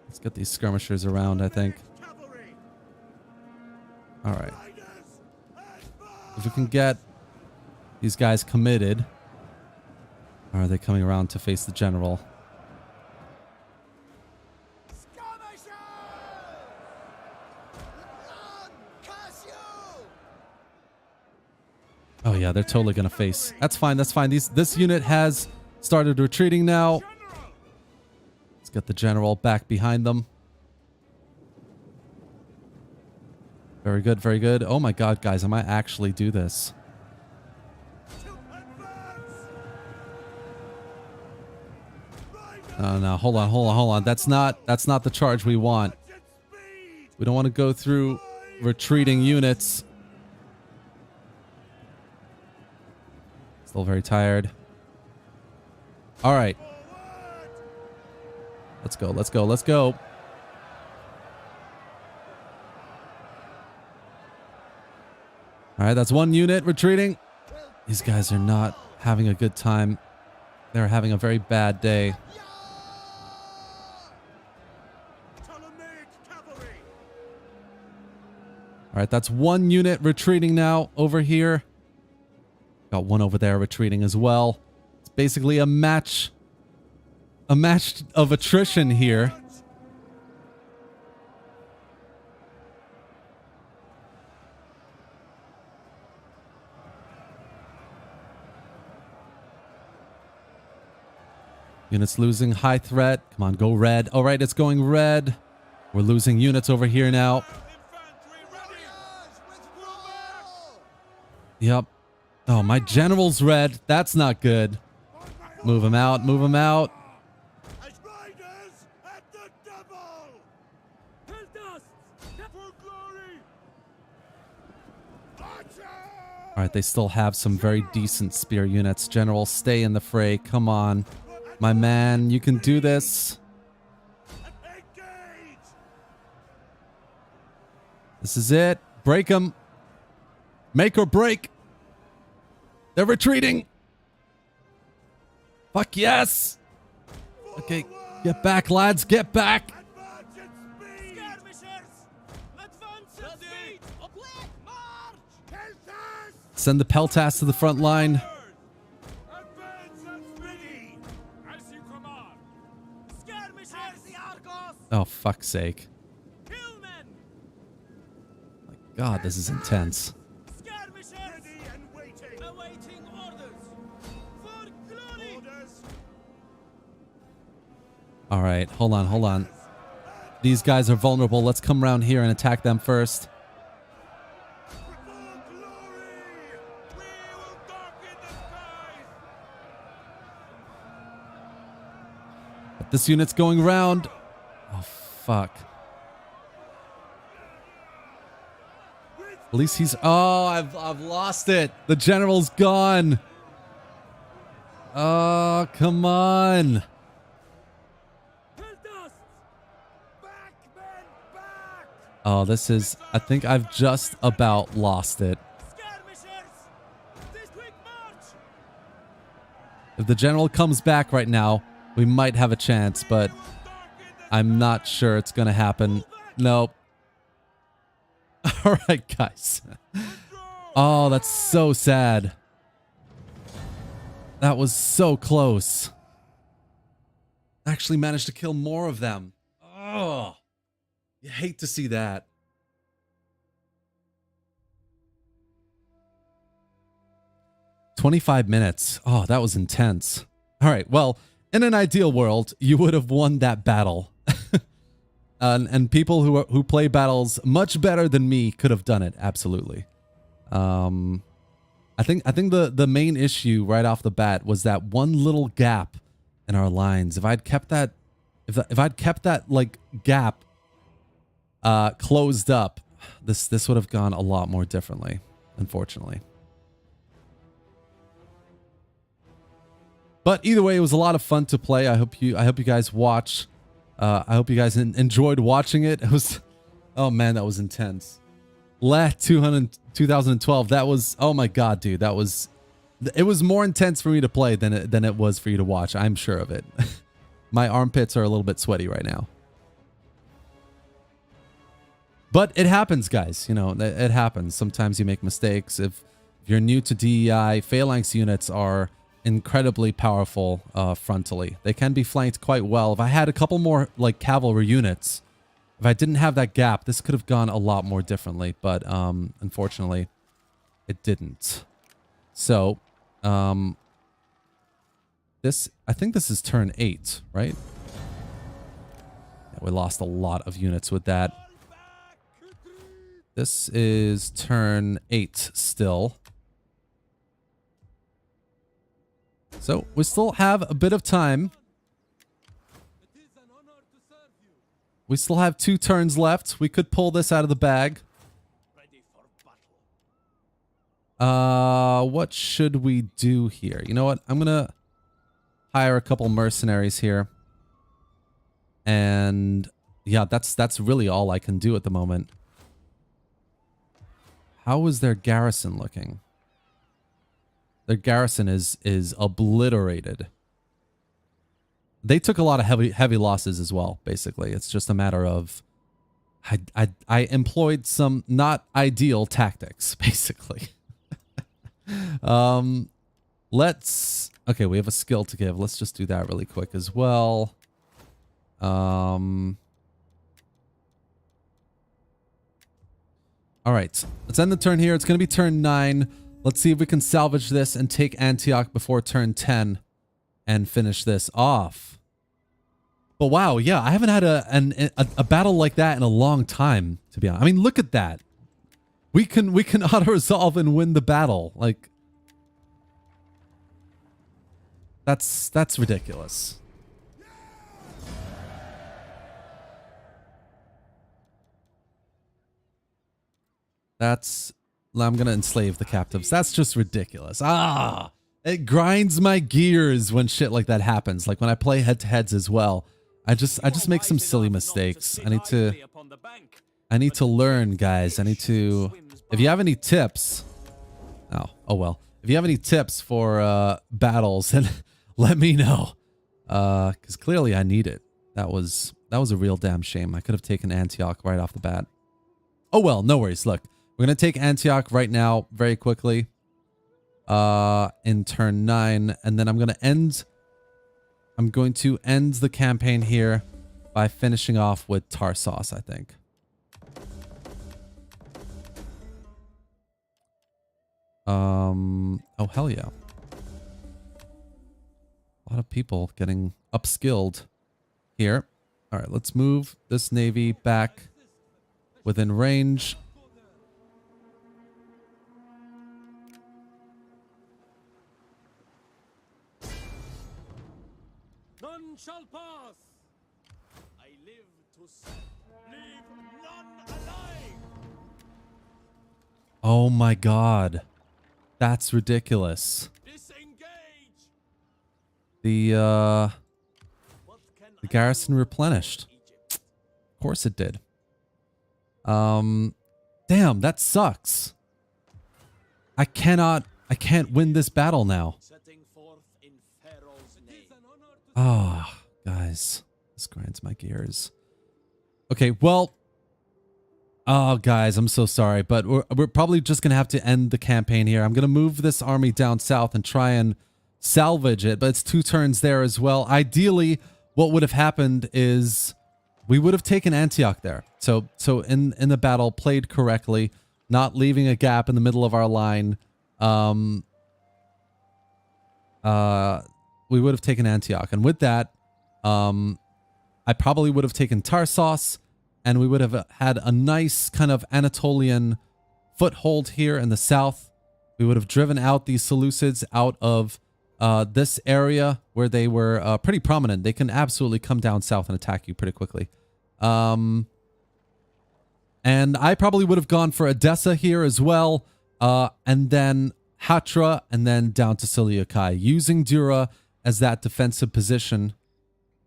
Speaker 1: Let's get these skirmishers around, I think.
Speaker 4: Cavalry!
Speaker 1: All right.
Speaker 4: Riders!
Speaker 1: If we can get these guys committed. Or are they coming around to face the general?
Speaker 6: Skirmishers! Run! Curse you!
Speaker 1: Oh yeah, they're totally gonna face. That's fine, that's fine. This unit has started retreating now.
Speaker 4: General!
Speaker 1: Let's get the general back behind them. Very good, very good. Oh my god, guys, I might actually do this.
Speaker 4: To advance!
Speaker 1: No, hold on. That's not the charge we want.
Speaker 4: At speed!
Speaker 1: We don't want to go through retreating units. Still very tired. All right.
Speaker 4: Forward!
Speaker 1: Let's go. All All right, that's one unit retreating. These guys are not having a good time. They're having a very bad day.
Speaker 4: Ptolemaic cavalry.
Speaker 1: All right, that's one unit retreating now over here. Got one over there retreating as well. It's basically a match of attrition here. Units losing high threat. Come on, go red. All right, it's going red. We're losing units over here now.
Speaker 4: Infantry ready.
Speaker 1: Yep. Oh, my general's red. That's not good. Move him out. Move him out.
Speaker 4: Riders at the double.
Speaker 3: Peltas!
Speaker 4: For glory. Archer.
Speaker 1: All right, they still have some very decent spear units. General, stay in the fray. Come on. My man, you can do this.
Speaker 4: Engage.
Speaker 1: This is it. Break them. Make or break. They're retreating. Fuck yes. Okay, get back, lads. Get back.
Speaker 4: Advance at speed.
Speaker 6: Skirmishers! Advance at speed! Quick march!
Speaker 4: Peltas.
Speaker 1: Send the Peltas to the front line.
Speaker 4: Advance at speed. As you command.
Speaker 6: Skirmishers! The Argos!
Speaker 1: Oh, fuck's sake.
Speaker 6: Hillmen!
Speaker 1: God, this is intense.
Speaker 6: Skirmishers!
Speaker 4: Ready and waiting.
Speaker 6: Awaiting orders! For glory!
Speaker 4: Orders.
Speaker 1: All right, hold on, hold on. These guys are vulnerable. Let's come around here and attack them first.
Speaker 4: For glory. We will darken the skies.
Speaker 1: But this unit's going round. Oh, fuck. At least he's... Oh, I've lost it. The general's gone. Oh, come on.
Speaker 3: Peltas!
Speaker 4: Back, men, back.
Speaker 1: Oh, this is... I think I've just about lost it.
Speaker 6: Skirmishers! This quick march!
Speaker 1: If the general comes back right now, we might have a chance, but I'm not sure it's going to happen. Nope. All right, guys. Oh, that's so sad. That was so close. Actually managed to kill more of them. Oh, you hate to see that. "25 minutes. Oh, that was intense. All right, well, in an ideal world, you would have won that battle. And people who play battles much better than me could have done it. Absolutely. I think the main issue right off the bat was that one little gap in our lines. If I'd kept that, if I'd kept that like gap closed up, this would have gone a lot more differently. Unfortunately. But either way, it was a lot of fun to play. I hope you guys watch. I hope you guys enjoyed watching it. It was, oh man, that was intense. 2012. That was, oh my god, dude, that was, it was more intense for me to play than it was for you to watch. I'm sure of it. My armpits are a little bit sweaty right now. But it happens, guys. You know, it happens. Sometimes you make mistakes. If you're new to DEI, phalanx units are incredibly powerful frontally. They can be flanked quite well. If I had a couple more like cavalry units, if I didn't have that gap, this could have gone a lot more differently, but unfortunately it didn't. So this, I think this is turn 8, right? Yeah, we lost a lot of units with that. This is turn 8 still. So we still have a bit of time.
Speaker 3: It is an honor to serve you.
Speaker 1: We still have 2 turns left. We could pull this out of the bag.
Speaker 6: Ready for battle.
Speaker 1: What should we do here? You know what? I'm gonna hire a couple mercenaries here. And yeah, that's really all I can do at the moment. How is their garrison looking? Their garrison is obliterated. They took a lot of heavy losses as well, basically. It's just a matter of I employed some not ideal tactics, basically. Okay, we have a skill to give. Let's just do that really quick as well. All right, let's end the turn here. It's going to be turn 9. Let's see if we can salvage this and take Antioch before turn 10 and finish this off. But wow, yeah, I haven't had a battle like that in a long time, to be honest. I mean, look at that. We can auto-resolve and win the battle. Like, that's ridiculous. I'm going to enslave the captives. That's just ridiculous. It grinds my gears when shit like that happens. Like when I play head-to-heads as well. I just make some silly mistakes. I need to learn, guys. If you have any tips, oh well. If you have any tips for battles, then let me know. Cuz clearly I need it. That was a real damn shame. I could have taken Antioch right off the bat. Oh well, no worries. Look, we're going to take Antioch right now very quickly. In turn 9, and then I'm going to end the campaign here by finishing off with Tarsos, I think. Oh hell yeah. A lot of people getting upskilled here. All right, let's move this navy back within range.
Speaker 3: None shall pass. I live to leave none alive.
Speaker 1: Oh my god. That's ridiculous.
Speaker 3: Disengage.
Speaker 1: The garrison replenished. Of course it did. Damn, that sucks. I can't win this battle now. Oh, guys, this grinds my gears. Okay, well, oh, guys, I'm so sorry, but we're probably just gonna have to end the campaign here. I'm gonna move this army down south and try and salvage it, but it's 2 turns there as well. Ideally, what would have happened is we would have taken Antioch there. So in the battle, played correctly, not leaving a gap in the middle of our line. We would have taken Antioch. And with that, I probably would have taken Tarsos, and we would have had a nice kind of Anatolian foothold here in the south. We would have driven out these Seleucids out of this area where they were pretty prominent. They can absolutely come down south and attack you pretty quickly. And I probably would have gone for Edessa here as well, and then Hatra, and then down to Seleucia, using Dura as that defensive position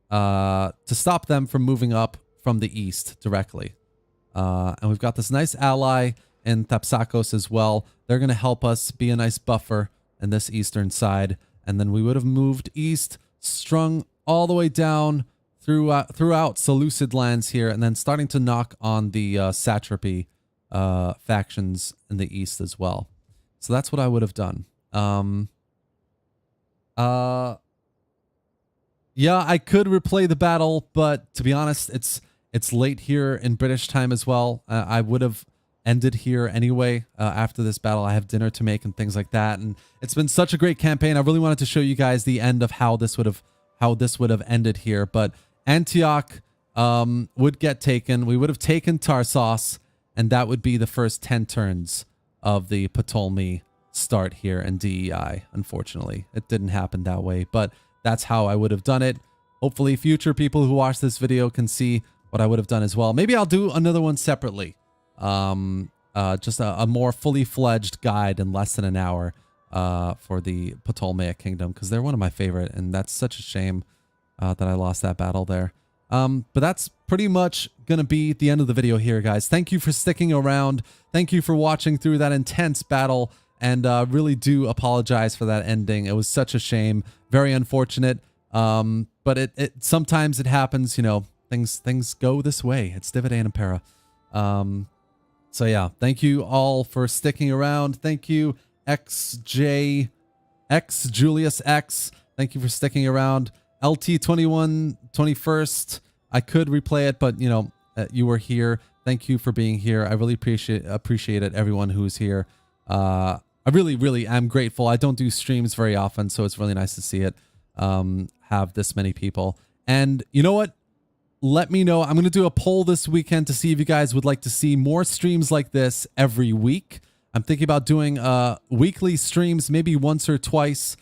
Speaker 1: to stop them from moving up from the east directly. And we've got this nice ally in Tapsakos as well. They're going to help us be a nice buffer in this eastern side. And then we would have moved east, strung all the way down throughout Seleucid lands here, and then starting to knock on the satrapy factions in the east as well. So that's what I would have done. Yeah, I could replay the battle, but to be honest, it's late here in British time as well. I would have ended here anyway after this battle. I have dinner to make and things like that, and it's been such a great campaign. I really wanted to show you guys the end of how this would have ended here. But Antioch would get taken. We would have taken Tarsos, and that would be the first 10 turns of the Ptolemy start here in DEI. Unfortunately, it didn't happen that way, but that's how I would have done it. Hopefully future people who watch this video can see what I would have done as well. Maybe I'll do another one separately. Just a more fully fledged guide in less than an hour for the Ptolemaic kingdom, because they're one of my favorite, and that's such a shame that I lost that battle there. But that's pretty much going to be the end of the video here, guys. Thank you for sticking around. Thank you for watching through that intense battle. And really do apologize for that ending. It was such a shame. Very unfortunate. But it sometimes it happens, you know, things go this way. It's Divide Et Impera. So yeah, thank you all for sticking around. Thank you, XJX Julius X. Thank you for sticking around. LT2121st. I could replay it, but you know, you were here. Thank you for being here. I really appreciate it, everyone who's here. I really am grateful. I don't do streams very often, so it's really nice to see it have this many people. And you know what? Let me know. I'm going to do a poll this weekend to see if you guys would like to see more streams like this every week. I'm thinking about doing weekly streams, maybe once or twice,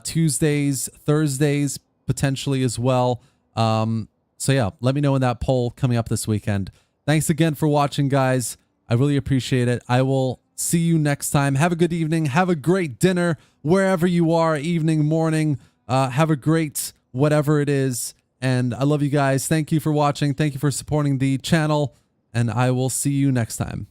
Speaker 1: Tuesdays, Thursdays, potentially as well. So yeah, let me know in that poll coming up this weekend. Thanks again for watching, guys. I really appreciate it. I will see you next time. Have a good evening. Have a great dinner wherever you are, evening, morning. Have a great whatever it is. And I love you guys. Thank you for watching. Thank you for supporting the channel. And I will see you next time.